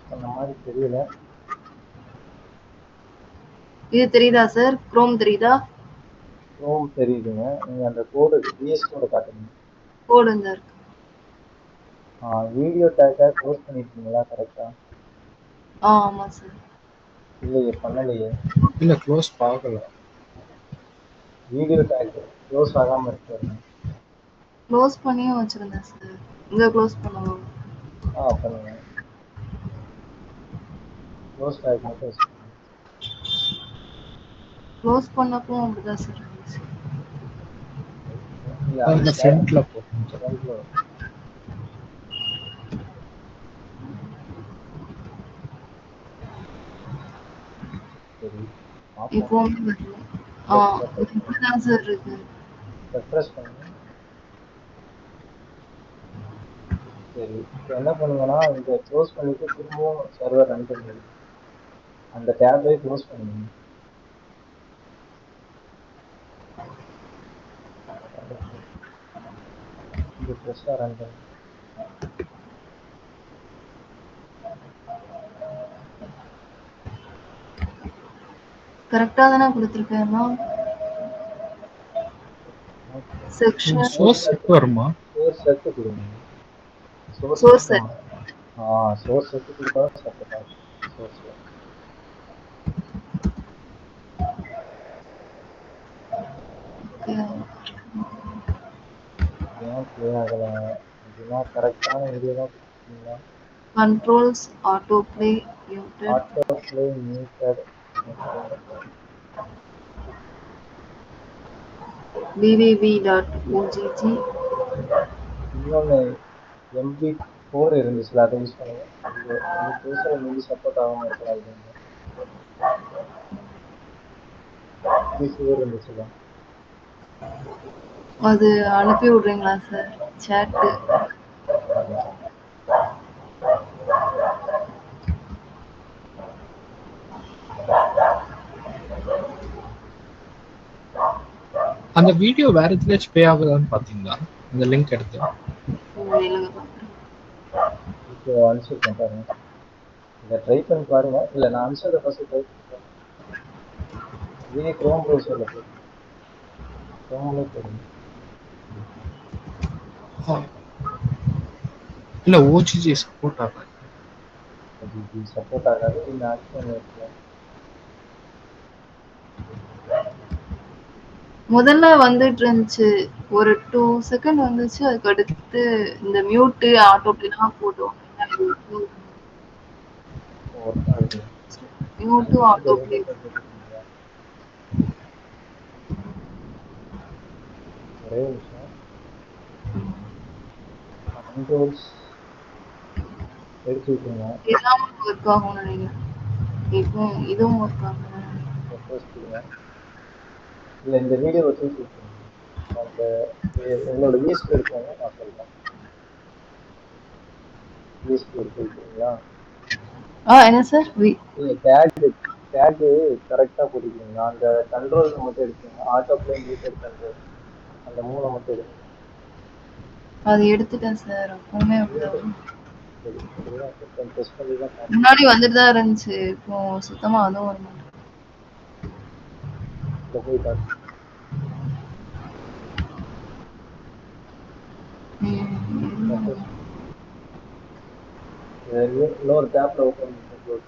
பண்ண மாதிரி தெரியல. இது தெரியுதா சார்? குரோம் தெரியுதா? குரோம் தெரியுதுங்க. நீங்க அந்த கோடு விஎஸ் கோட காட்டுங்க. கோடுங்க இருக்கு. வீடியோ டேக்கை க்ளோஸ் பண்ணிருக்கீங்களா கரெக்டா? ஆமா சார். இல்லையே, பண்ணலையே. இல்ல க்ளோஸ் ஆகல. வீடியோ டேக் க்ளோஸ் ஆகாம இருக்கு. க்ளோஸ் பண்ணியும் வச்சிருந்தேன் சார். இங்க க்ளோஸ் பண்ணுவோம். பண்ணுங்க. க்ளோஸ் டேக் மட்டும் வச்சுக்கோங்க. க்ளோஸ் பண்ணப்போ அப்படிதான் சார் இருந்துச்சு. இல்ல ஃப்ரண்ட்ல போட்டு. ஃப்ரண்ட்ல சரி இப்போவுமே வரல. இப்படிதான் சார் இருக்கு. ரெஃப்ரெஷ் பண்ணுங்க. சரி இப்போ என்ன பண்ணுங்கன்னா இதை க்ளோஸ் பண்ணிட்டு திரும்பவும் சர்வர் ரன் பண்ணுங்க. அந்த டேபை க்ளோஸ் பண்ணுங்க. இது ஃப்ரெஷ்ஷாக ரன் பண்ணுங்க. கரெக்டா தானே கொடுத்துருக்கேன். செக்ஷன் சோர்ஸ் செட் வருமா? சோர்ஸ் செட்டு கொடுங்க. Source set. சோர்ஸ் செட்டு கொடுத்தா சப்போர்ட் ஆகும். சோர்ஸில் ஏன் ப்ளே ஆகலை அப்படின்னா கரெக்டான வீடியோ தான் கொடுத்துருக்கீங்களா? Controls autoplay muted. Autoplay muted. Okay www.ogg. இன்னொன்று MP4 இருந்துச்சுல அதை யூஸ் பண்ணுங்க. இந்த ப்ரௌசர் மேபி சப்போர்ட் ஆகாமல் இருக்கலாம். MP4 இருந்துச்சுல அது அனுப்பி விடுறீங்களா சார் சேட்டு? அந்த வீடியோ வேற எதுலயாச்சும் பே ஆகுதான்னு பாத்தீங்களா? அந்த லிங்க் எடுத்து இல்லைங்க பார்க்குறேன். இப்போ அனுப்பிச்சிருக்கேன் பாருங்க. இதை ட்ரை பண்ணி பாருங்க. இல்லை நான் அனுப்பிச்சதை ஃபர்ஸ்ட் ட்ரை பண்ணி பாருங்க. இதே க்ரோம் ப்ரௌசரில் போடுங்க. க்ரோம்லேயே போடுங்க. இல்ல ஓஜிஜி சப்போர்ட் ஆகாது. அது சப்போர்ட் ஆகாது. நீங்கள் ஆக்ஷன் எடுக்கலாம். முதல்ல வந்துட்டு இருந்துச்சு, ஒரு 2 செகண்ட் வந்துச்சு. அதுக்கு அடுத்து இந்த மியூட்டு ஆட்டோ ப்ளேலாம் போட்டோம். ஒர்க் ஆகுது. Mute auto play. ஒரே நிமிஷம். கண்ட்ரோல்ஸ் எடுத்து விட்டுருங்க. எல்லாமே ஒர்க் ஆகும்னு நினைக்கிறேன். இப்போ இதுவும் ஒர்க் ஆகும். ரெஃப்ரெஷ் கொடுங்க. இல்லை இந்த வீடியோவை தூக்கி விட்டுருங்க. அந்த உங்களோட விஎஸ்பி எடுக்கோங்க. நான் சொல்கிறேன். விஎஸ்பி எடுத்து விட்டுருங்களா? என்ன சார்? இல்லை டேகு கரெக்டாக போட்டுக்கிறீங்களா? அந்த கண்ட்ரோல் மட்டும் எடுத்துங்க. ஆட்டோ ப்ளே மியூட்டட் கண்ட்ரோல் அந்த 3 மட்டும் எடுங்க. அது எடுத்துட்டேன் சார். அப்பவுமே அப்படிதான். சரி சரியா கொஞ்சம் டெஸ்ட் பண்ணி தான் பார்ப்போம். முன்னாடி வந்துட்டு தான் இருந்துச்சு. இப்போ சுத்தமா அதுவும் வர மாட்டேங்குது. இதை போய் பார்த்து இன்னொரு டேப்ல ஓப்பன் பண்ணி க்ளோஸ்.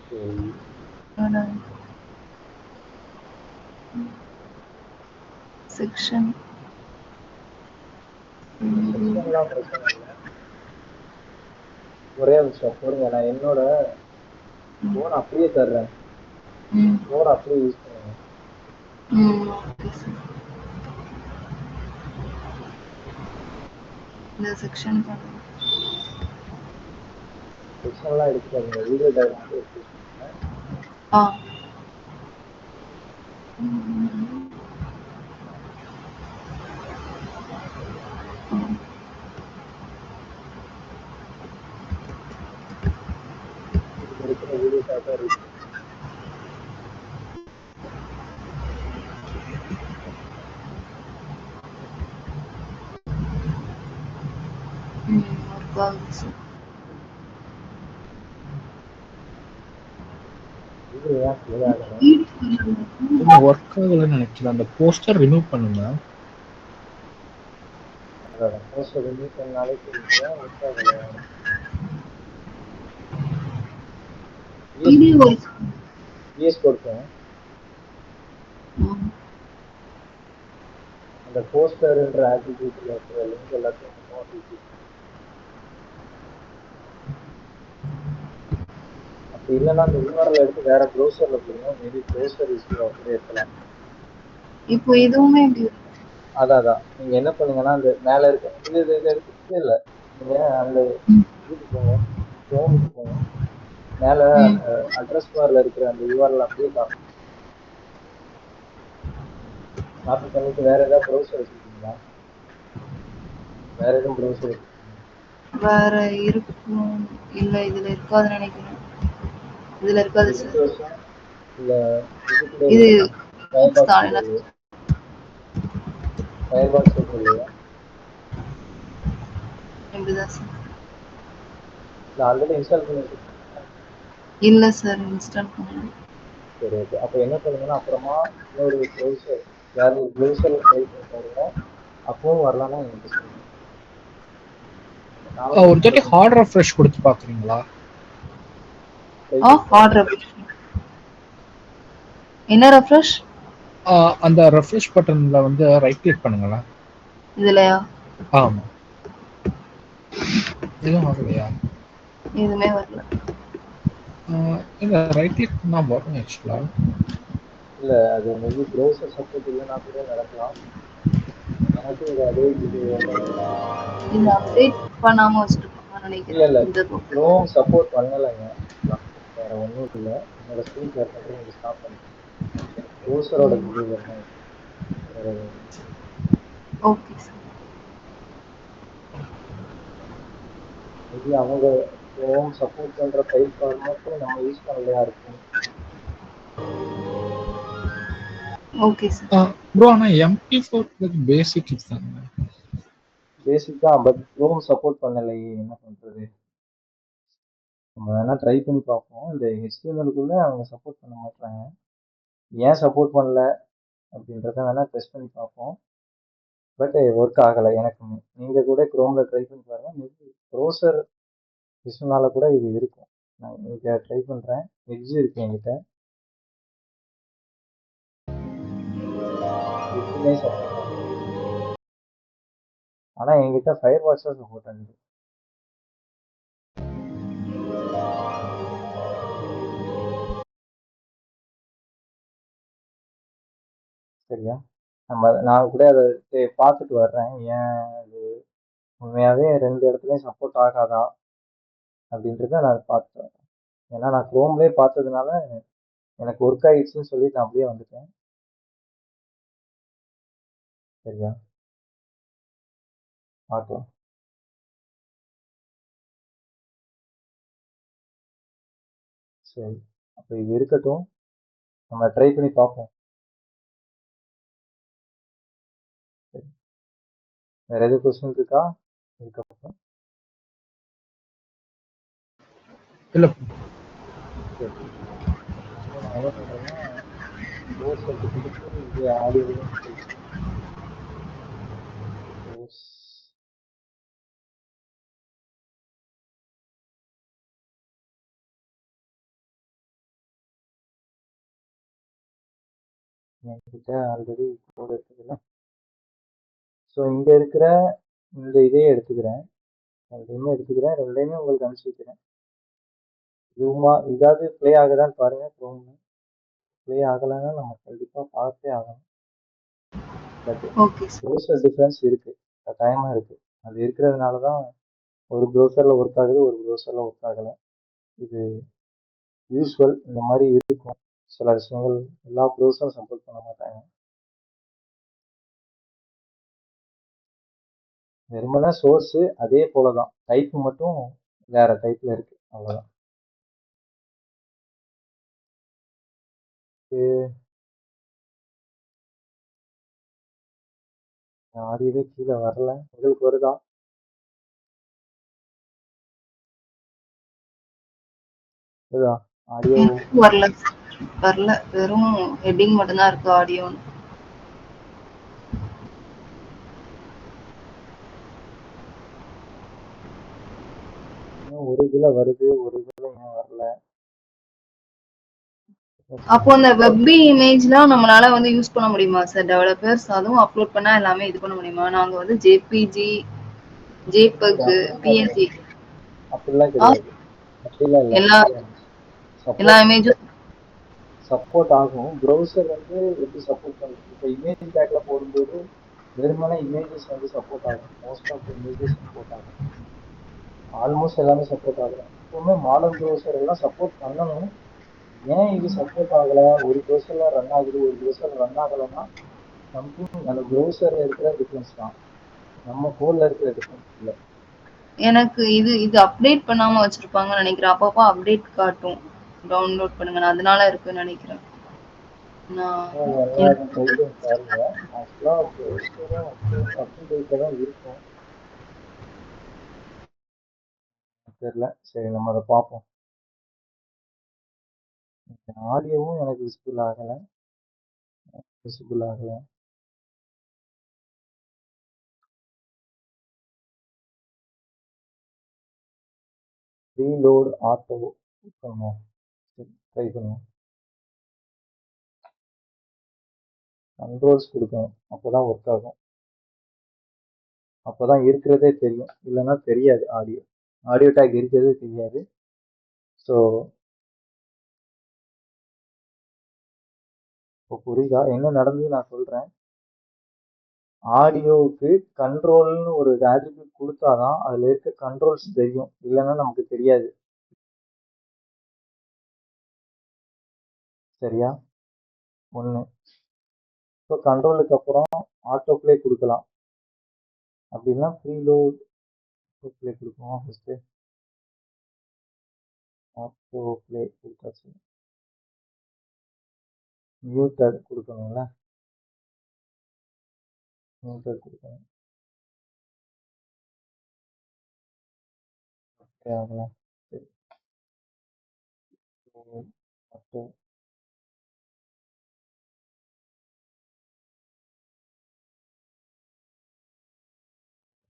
சரி செக்ஷன் செக்ஷன்லாம் பிரச்சனை இல்லை. ஒரே நிமிஷம் போடுங்க. நான் என்னோட ஃபோன் அப்படியே தர்றேன். ஃபோன் அப்படியே யூஸ் பண்ணுங்க. இந்த செக்ஷன் செக்ஷன்லாம் எடுத்துக்காதீங்க. வீடியோ டேக் மட்டும் எடுத்து யூஸ் பண்ணுங்க. இதுக்கு இருக்கிற வீடியோ டேக்கை ரீச் பண்ணுங்க. வீடியோ ஏன் ப்ளே ஆகலை? ஒர்க் ஆகலன்னு நினைக்கிறேன். அந்த போஸ்டர் ரிமூவ் பண்ணுங்க. அதான் போஸ்டர் ரிமூவ் பண்ணாலே தெரியுது. ஏன் ஒர்க் ஆகலை? விஎஸ் கொடுத்தேன். அந்த போஸ்டர்ன்ற ஆட்ரிபியூட்ல இருக்கிற லிங்க் எல்லாத்தையும் மொத்தமாக தூக்கி அப்படி இல்லைன்னா அந்த URL எடுத்து வேற ப்ரௌசர்ல போடுங்க. மேபி ப்ரௌசர் இஷ்யூ அப்படியே இருக்கலாம். இப்போ இதுவுமே அதான் நீங்க என்ன பண்ணுங்கன்னா அந்த மேல இருக்க இது எடுத்து இல்லை நீங்க அந்த இதுக்கு போங்க, குரோமுக்கு போங்க. மேல அந்த அட்ரஸ் பார்ல இருக்கிற அந்த யூஆர்எல் அப்படியே காப்பி பண்ணிட்டு வேற ஏதாவது ப்ரௌசர் வச்சிருக்கீங்களா? வேற எதுவும் ப்ரௌசர் வச்சிருக்கீங்களா? வேற இருக்கும். இல்ல இதுல இருக்காதுன்னு நினைக்கிறேன். இதுல இருக்காது இது சார். விண்டோஸா இல்ல இது கூட இது இல்லையா? ஃபயர்பாக்ஸ் கூட தான். இல்லையா? ஃபயர்பாக்ஸ் எதுவும் இல்லையா? இப்படிதான் சார். இல்ல ஆல்ரெடி இன்ஸ்டால் பண்ணி வச்சிருக்கீங்களா? இல்ல சார், இன்ஸ்டால் பண்ணல. சரி ஓகே. அப்போ என்ன பண்ணுங்கன்னா அப்புறமா இன்னொரு ப்ரௌசர் வேற ஒரு ப்ரௌசர்ல ட்ரை பண்ணி பாருங்க. அப்பவும் வரலன்னா என்கிட்ட சொல்லுங்க. நானும் ஒரு தாட்டி இன்ஸ்டால் பண்ணி ஹார்ட் ரெஃப்ரெஷ் கொடுத்து பாக்குறீங்களா? ட்ரை பண்ணி ஹார்ட் பாருங்க. ரெஃப்ரெஷ். என்ன ரெஃப்ரெஷ்? அந்த ரெஃப்ரெஷ் பட்டன்ல வந்து ரைட் கிளிக் பண்ணுங்களேன். இதுலயா? ஆமா. எதுவும் ஆகலையா? எதுவுமே வரல. இல்ல ரைட் கிளிக் பண்ணா வரும் ஆக்சுவலா. இல்ல அது மேபி ப்ரௌசர் சப்போர்ட் இல்லைன்னா கூட நடக்கலாம். எனக்கு இது அதே இது இந்த அப்டேட் பண்ணாம வச்சிருப்பாங்கன்னு இல்ல நினைக்கிறேன். இல்ல இந்த குரோம் சப்போர்ட் பண்ணலைங்க. வேற ஒன்றும் இல்லை. என்னோட ஸ்க்ரீன் ஷேர் பண்றேன், நீங்க ஸ்டாப் பண்ணிக்கோங்க. ப்ரௌசரோட பிஹேவியர் தான் இது. வேற எதுவும் இல்லை. Okay sir. மேபி அவங்க குரோம் சப்போர்ட் பண்ற ஃபைல் ஃபார்மேட் நம்ம யூஸ் பண்ணலையா இருக்கும். Okay sir. ப்ரோ ஆனா MP4 பேசிக் தாங்க. பேசிக் தான், பட் குரோம் சப்போர்ட் பண்ணலையே, என்ன பண்றது? நம்ம வேணா ட்ரை பண்ணி பார்ப்போம். இந்த HTML-க்குள்ள அவங்க சப்போர்ட் பண்ண மாட்டாங்க. ஏன் சப்போர்ட் பண்ணல அப்படின்றத வேணா டெஸ்ட் பண்ணி பார்ப்போம். பட் ஒர்க் ஆகலை எனக்குமே. நீங்க கூட குரோம்ல ட்ரை பண்ணி பாருங்க. மேபி ப்ரௌசர் இஷ்யூனால கூட இது இருக்கும். நான் இங்கே ட்ரை பண்றேன். எட்ஜ் இருக்கு என்கிட்ட. எட்ஜுமே சப்போர்ட் ஆகுது. ஆனா என்கிட்ட ஃபயர்பாக்ஸ் தான் சப்போர்ட் ஆகுது. சரியா? நான் கூட அதை பார்த்துட்டு வர்றேன். ஏன் அது உண்மையாவே 2 இடத்துலயும் சப்போர்ட் ஆகாதா அப்படின்றத நான் பார்த்துட்டு வரேன். ஏன்னா நான் குரோம்லேயே பார்த்ததுனால எனக்கு ஒர்க் ஆயிடுச்சுன்னு சொல்லி நான் அப்படியே வந்துட்டேன். சரியா? பார்க்கலாம். சரி, அப்போ இது இருக்கட்டும். நம்ம ட்ரை பண்ணி பார்ப்போம். சரி, வேற எதுவும் கொஸ்டின் இருக்கா? இதுக்கப்புறம் இல்ல சரி. இப்போ நான் என்ன பண்றேன்னா கோர்ஸ் எடுத்து கொடுத்து இது ஆடியோவையும் கொடுத்துருக்கேன். கோர்ஸ் என்கிட்ட ஆல்ரெடி கோட் எடுத்துக்கிறேன். ஸோ இங்கே இருக்கிற இந்த இதையே எடுத்துக்கிறேன். ரெண்டையுமே எடுத்துக்கிறேன். ரெண்டையுமே உங்களுக்கு அனுப்பிச்சு வைக்கிறேன். இதாவது ப்ளே ஆகுதான்னு பாருங்க. ப்ளே ஆகலைன்னா நம்ம கண்டிப்பாக பார்த்தே ஆகணும். But okay sir. Browser difference இருக்கு, கட்டாயமா இருக்கு. அது இருக்கிறதுனால தான் ஒரு ப்ரௌசர்ல ஒர்க் ஆகுது, ஒரு ப்ரௌசர்ல ஒர்க் ஆகலை. இது யூஸ்வல். இந்த மாதிரி இருக்கும். சில விஷயங்கள் எல்லா ப்ரௌசரும் சப்போர்ட் பண்ண மாட்டாங்க. வெறுமனே சோர்ஸ் அதே போல தான், டைப் மட்டும் வேற டைப்ல இருக்கு, அவ்வளவுதான். ஆடியோவே கீழே வரல. உங்களுக்கு வருதா? வருதா ஆடியோ? எனக்கு வரல. வரல. வெறும் ஹெட்டிங் மட்டும்தான் இருக்கு ஆடியோ. இன்னும் ஒரு இதுல வருது, ஒரு இதுல இன்னும் வரல. அப்போ அந்த வெப் இமேஜ்லாம் நம்மளால வந்து யூஸ் பண்ண முடியுமா சார்? டெவலப்பர்ஸ் அதுவும் அப்லோட் பண்ணா எல்லாமே இது பண்ண முடியுமா? நாங்க வந்து ஜேபிஜி, ஜேபக், பிஎன்ஜி அப்படிலாம் கிடையாது. அப்படிலாம் இல்லை. எல்லா எல்லா சப்போர்ட் இமேஜும் சப்போர்ட் ஆகும். ப்ரௌசர் வந்து எப்படி சப்போர்ட் பண்ணுறது? இப்போ இமேஜ் டேக்ல போடும்போது வெறுமனே இமேஜஸ் வந்து சப்போர்ட் ஆகும். Most of the images support ஆகும். ஆல்மோஸ்ட் எல்லாமே சப்போர்ட் ஆகல. எப்பவுமே மாடர்ன் ப்ரௌசர் எல்லாம் சப்போர்ட் பண்ணணும். ஏன் இது சப்போர்ட் ஆகல? ஒரு ப்ரௌசர்ல ரன் ஆகுது, ஒரு ப்ரௌசர் ரன் ஆகலைன்னா சம்திங் அந்த ப்ரௌசர்ல இருக்கிற டிஃபரன்ஸ் தான், நம்ம கோட்ல இருக்கிற டிஃபரன்ஸ் இல்லை. எனக்கு இது அப்டேட் பண்ணாம வச்சிருப்பாங்கன்னு நினைக்கிறேன். அப்பப்போ அப்டேட் காட்டும். டவுன்லோட் பண்ணுங்க. நான் அதனால இருக்குன்னு நினைக்கிறேன். நான் எல்லாரும் ட்ரை பண்ணி பாருங்க. ஆக்சுவலா ப்ரௌசரும் அப் டு டேட்ல தான் இருக்கும். தெரியல. சரி, நம்ம அதை பார்ப்போம். ஆடியோவும் எனக்கு விசிபிள் ஆகலை. ரீலோட் ஆட்டோ பண்ணுவோம். ட்ரை பண்ணுவோம். கண்ட்ரோல்ஸ் கொடுக்கணும், அப்போதான் ஒர்க் ஆகும். அப்போதான் இருக்கிறதே தெரியும், இல்லைன்னா தெரியாது. ஆடியோ டேக் இருக்கிறதே தெரியாது. ஸோ இப்போ புரியுதா என்ன நடந்தது? நான் சொல்றேன். ஆடியோவுக்கு கண்ட்ரோல்னு ஒரு ஆட்ரிபியூட் கொடுத்தாதான் அதுல இருக்க கண்ட்ரோல்ஸ் தெரியும், இல்லைன்னா நமக்கு தெரியாது. சரியா? ஒன்று. இப்போ கண்ட்ரோலுக்கு அப்புறம் ஆட்டோ பிளே கொடுக்கலாம். அப்படின்னா ப்ரீலோட் பிளே கொடுப்போம். ஃபர்ஸ்ட் ஆட்டோ பிளே கொடுத்தாச்சு. மியூட்டட் கொடுக்கணும்ல, மியூட்டட் கொடுக்கணும். ஆகலாம். சரி, ஆட்டோ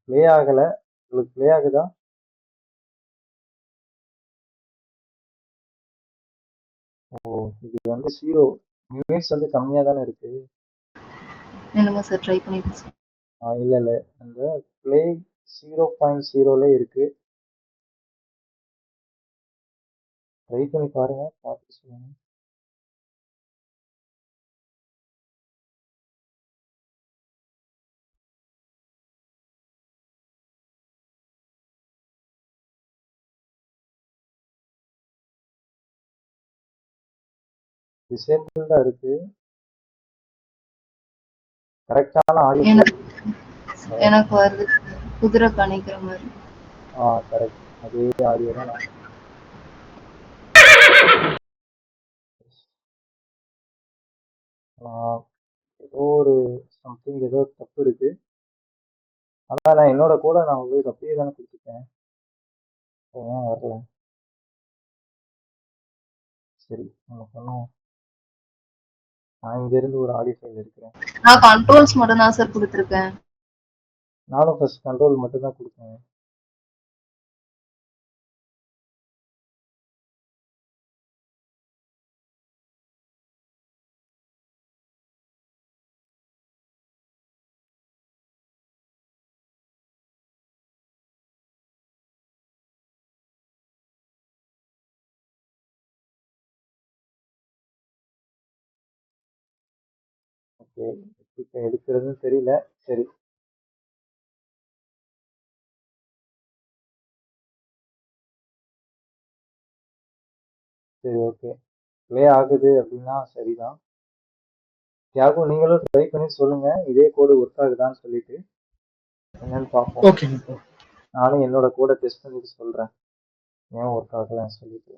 ப்ளே ஆகல. உங்களுக்கு ப்ளே ஆகுதா? ஓ, இது வந்து 0 மினிட்ஸ் வந்து கம்மியா தானே இருக்கு. என்னங்க சார் ட்ரை பண்ணி பாருங்க. இல்ல இல்ல, அந்த ப்ளே 0.0ல இருக்கு. ட்ரை பண்ணி பாருங்க, பார்த்து சொல்லுங்க. டிசேபிள்டா இருக்கு. கரெக்டான ஆடியோ. எனக்கு எனக்கு வருது. குதிரை கணிக்கிற மாதிரி. கரெக்ட். அதே ஆடியோ தான் நான் ஏதோ ஒரு சம்திங், ஏதோ தப்பு இருக்கு. ஆனா நான் என்னோட கூட நான் உங்களுக்கு அப்படியே தானே கொடுத்துருக்கேன். ஏன் வரல? சரி, நம்ம பண்ணுவோம். நான் இங்க இருந்து ஒரு ஆடியோ ஃபைல் எடுக்கிறேன். நான் கண்ட்ரோல்ஸ் மட்டும் தான் சார் கொடுத்துருக்கேன். நானும் ஃபர்ஸ்ட் கண்ட்ரோல் மட்டும் தான் கொடுத்தேன். ஓகே, இப்போ எடுக்கிறதுன்னு தெரியல. சரி, சரி, ஓகே. ப்ளே ஆகுது அப்படின்னா சரிதான். தியாகம், நீங்களும் ட்ரை பண்ணி சொல்லுங்க, இதே கோடு ஒர்க் ஆகுதான்னு சொல்லிட்டு என்னன்னு பார்ப்போம். ஓகேங்க. நானும் என்னோட கோடை டெஸ்ட் பண்ணிட்டு சொல்றேன் ஏன் ஒர்க் ஆகலன்னு சொல்லிட்டு.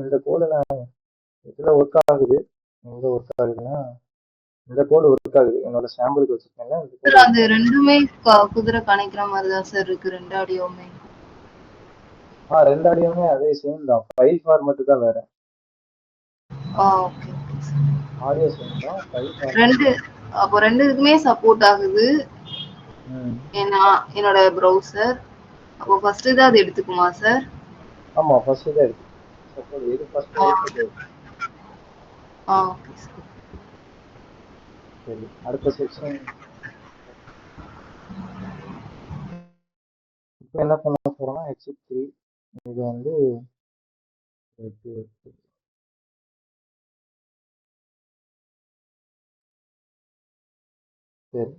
இந்த கோடு நான் இதில் ஒர்க் ஆகுது. எங்க ஒர்க் ஆகுதுன்னா இந்த கோடு ஒர்க் ஆகுது. என்னோட சாம்பிளுக்கு வச்சிருக்கேன்ல இந்த சார் கோடு. அது ரெண்டுமே குதிரை கணிக்கிற மாதிரி தான் சார் இருக்கு. ரெண்டு ஆடியோவுமே. ரெண்டு ஆடியோமே அதே சேம் தான், ஃபைல் ஃபார்மேட் தான் வேற. ஓகே. ஆடியோ சேம் தான், ஃபைல் ஃபார்மேட். ரெண்டு அப்போ ரெண்டு இதுக்குமே சப்போர்ட் ஆகுது. ஏன்னா என்னோட ப்ரௌசர். அப்போ ஃபர்ஸ்ட் இது அது எடுத்துக்குமா சார்? ஆமா, ஃபர்ஸ்ட் தான் எடுத்து சப்போர்ட். எது ஃபர்ஸ்ட் வருதோ அது. Okay sir. சரி, அடுத்த செக்ஷன். இப்போ என்ன பண்ண போறோம்னா H3 இது வந்து சரி,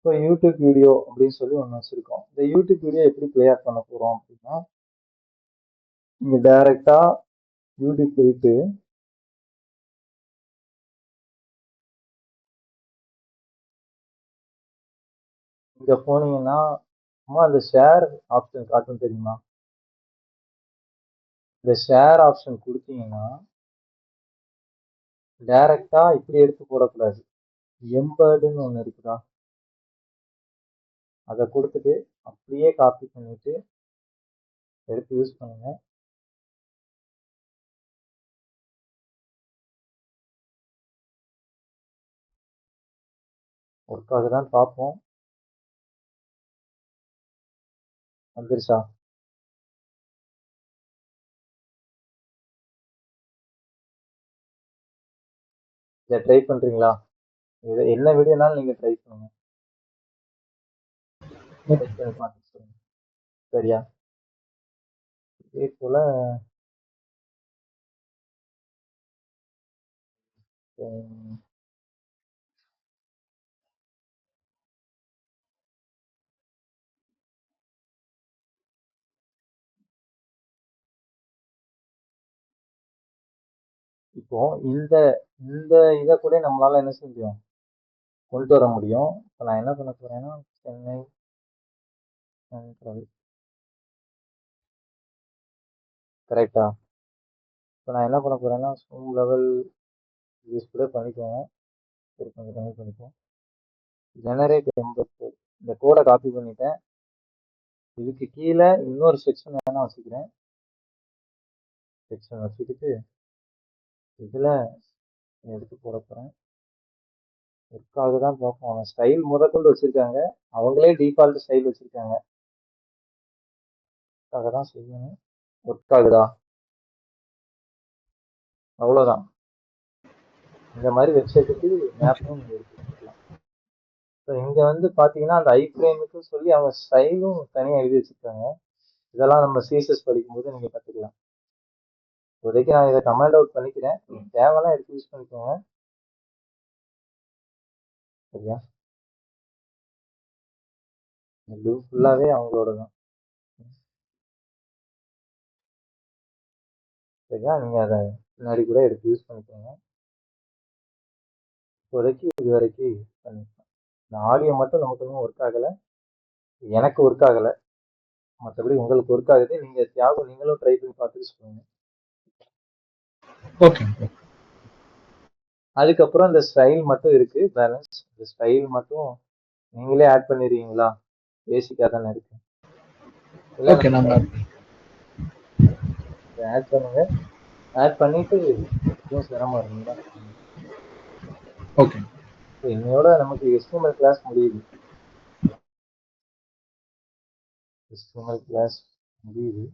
இப்போ யூடியூப் வீடியோ அப்படின்னு சொல்லி ஒன்று வச்சிருக்கோம். இந்த யூடியூப் வீடியோ எப்படி பிளே ஆஃப் பண்ண போறோம் அப்படின்னா, நீங்க டைரக்டா யூடியூப் போயிட்டு இங்க போனீங்கன்னா சும்மா அந்த ஷேர் ஆப்ஷன் காட்டும் தெரியுமா? இந்த ஷேர் ஆப்ஷன் கொடுத்தீங்கன்னா டைரக்டா இப்படி எடுத்து போடக்கூடாது. எம்பர்டுன்னு ஒன்று இருக்குதா, அதை கொடுத்துட்டு அப்படியே காப்பி பண்ணிட்டு எடுத்து யூஸ் பண்ணுங்க. ஒர்க் ஆகுதான்னு பார்ப்போம். வந்துருச்சா? இதை ட்ரை பண்றீங்களா? இது என்ன வீடியோனாலும் நீங்க ட்ரை பண்ணுங்க. ட்ரை பண்ணி பார்த்து சொல்லுங்க. சரியா? இதே போல உம், இப்போ இந்த இந்த இதை கூட நம்மளால என்ன செய்ய முடியும், கொண்டு வர முடியும். இப்போ நான் என்ன பண்ண போறேன்னா சென்னை சென்ட்ரல், கரெக்டா? இப்போ நான் என்ன பண்ண போறேன்னா ஸ்கூல் லெவல் யூஸ் கூட பண்ணிக்கோங்க. சரி, கொஞ்சம் கம்மி பண்ணிப்போம். ஜெனரேட் 84 இந்த கோடை காப்பி பண்ணிட்டேன். இதுக்கு கீழே இன்னொரு செக்ஷன் வேணா வச்சுக்கிறேன். செக்ஷன் வச்சுக்கிட்டு இதுல எடுத்து போட போறேன். ஒர்க் ஆகுதான் பார்ப்போம். அவன் ஸ்டைல் முதற்கொண்டு வச்சிருக்காங்க, அவங்களே டிஃபால்ட் ஸ்டைல் வச்சிருக்காங்க. தான் செய்யணும். ஒர்க் ஆகுதா? அவ்வளவுதான். இந்த மாதிரி வெப்சைட்டுக்கு மேப்பும் நீங்க எடுத்து வச்சுக்கலாம். ஸோ இங்க வந்து பாத்தீங்கன்னா அந்த ஐ ஃப்ரேமுக்கு சொல்லி அவங்க ஸ்டைலும் தனியா எழுதி வச்சிருக்காங்க. இதெல்லாம் நம்ம சிஎஸ்எஸ் படிக்கும்போது நீங்க கத்துக்கலாம். இப்போதைக்கு நான் இதை கமெண்ட் அவுட் பண்ணிக்கிறேன். தேவைன்னா எடுத்து யூஸ் பண்ணிக்கோங்க. சரியா? இது ஃபுல்லாவே அவங்களோட தான். சரியா? நீங்க அதை பின்னாடி கூட எடுத்து யூஸ் பண்ணிக்கோங்க. இப்போதைக்கு இது வரைக்கும் பண்ணிக்கலாம். இந்த ஆடியோ மட்டும் நமக்கு ஒன்றும் ஒர்க் ஆகலை, எனக்கு ஒர்க் ஆகலை. மற்றபடி உங்களுக்கு ஒர்க் ஆகுது. நீங்க தியாகம் நீங்களும் ட்ரை பண்ணி பார்த்துட்டு சொல்லுங்க. ஓகே. அதுக்கப்புறம் இந்த ஸ்டைல் மட்டும் இருக்கு பேலன்ஸ். இந்த ஸ்டைல் மட்டும் நீங்களே ஆட் பண்ணிடுவீங்களா? பேசிக்கா தானே இருக்கு. ஓகே, நம்ம ஆட் பண்ணுங்க. ஆட் பண்ணிட்டு எதுவும் சிரமம் இருந்தா சொல்லுங்க. ஓகே. இன்னையோட நமக்கு HTML கிளாஸ் முடியுது. HTML கிளாஸ் முடியுது.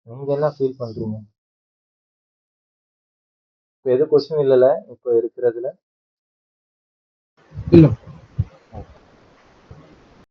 நீங்க என்ன ஃபீல் பண்றீங்க? இப்போ எது கொஸ்டின் இல்லைல்ல இப்போ இருக்கிறதுல? இல்ல.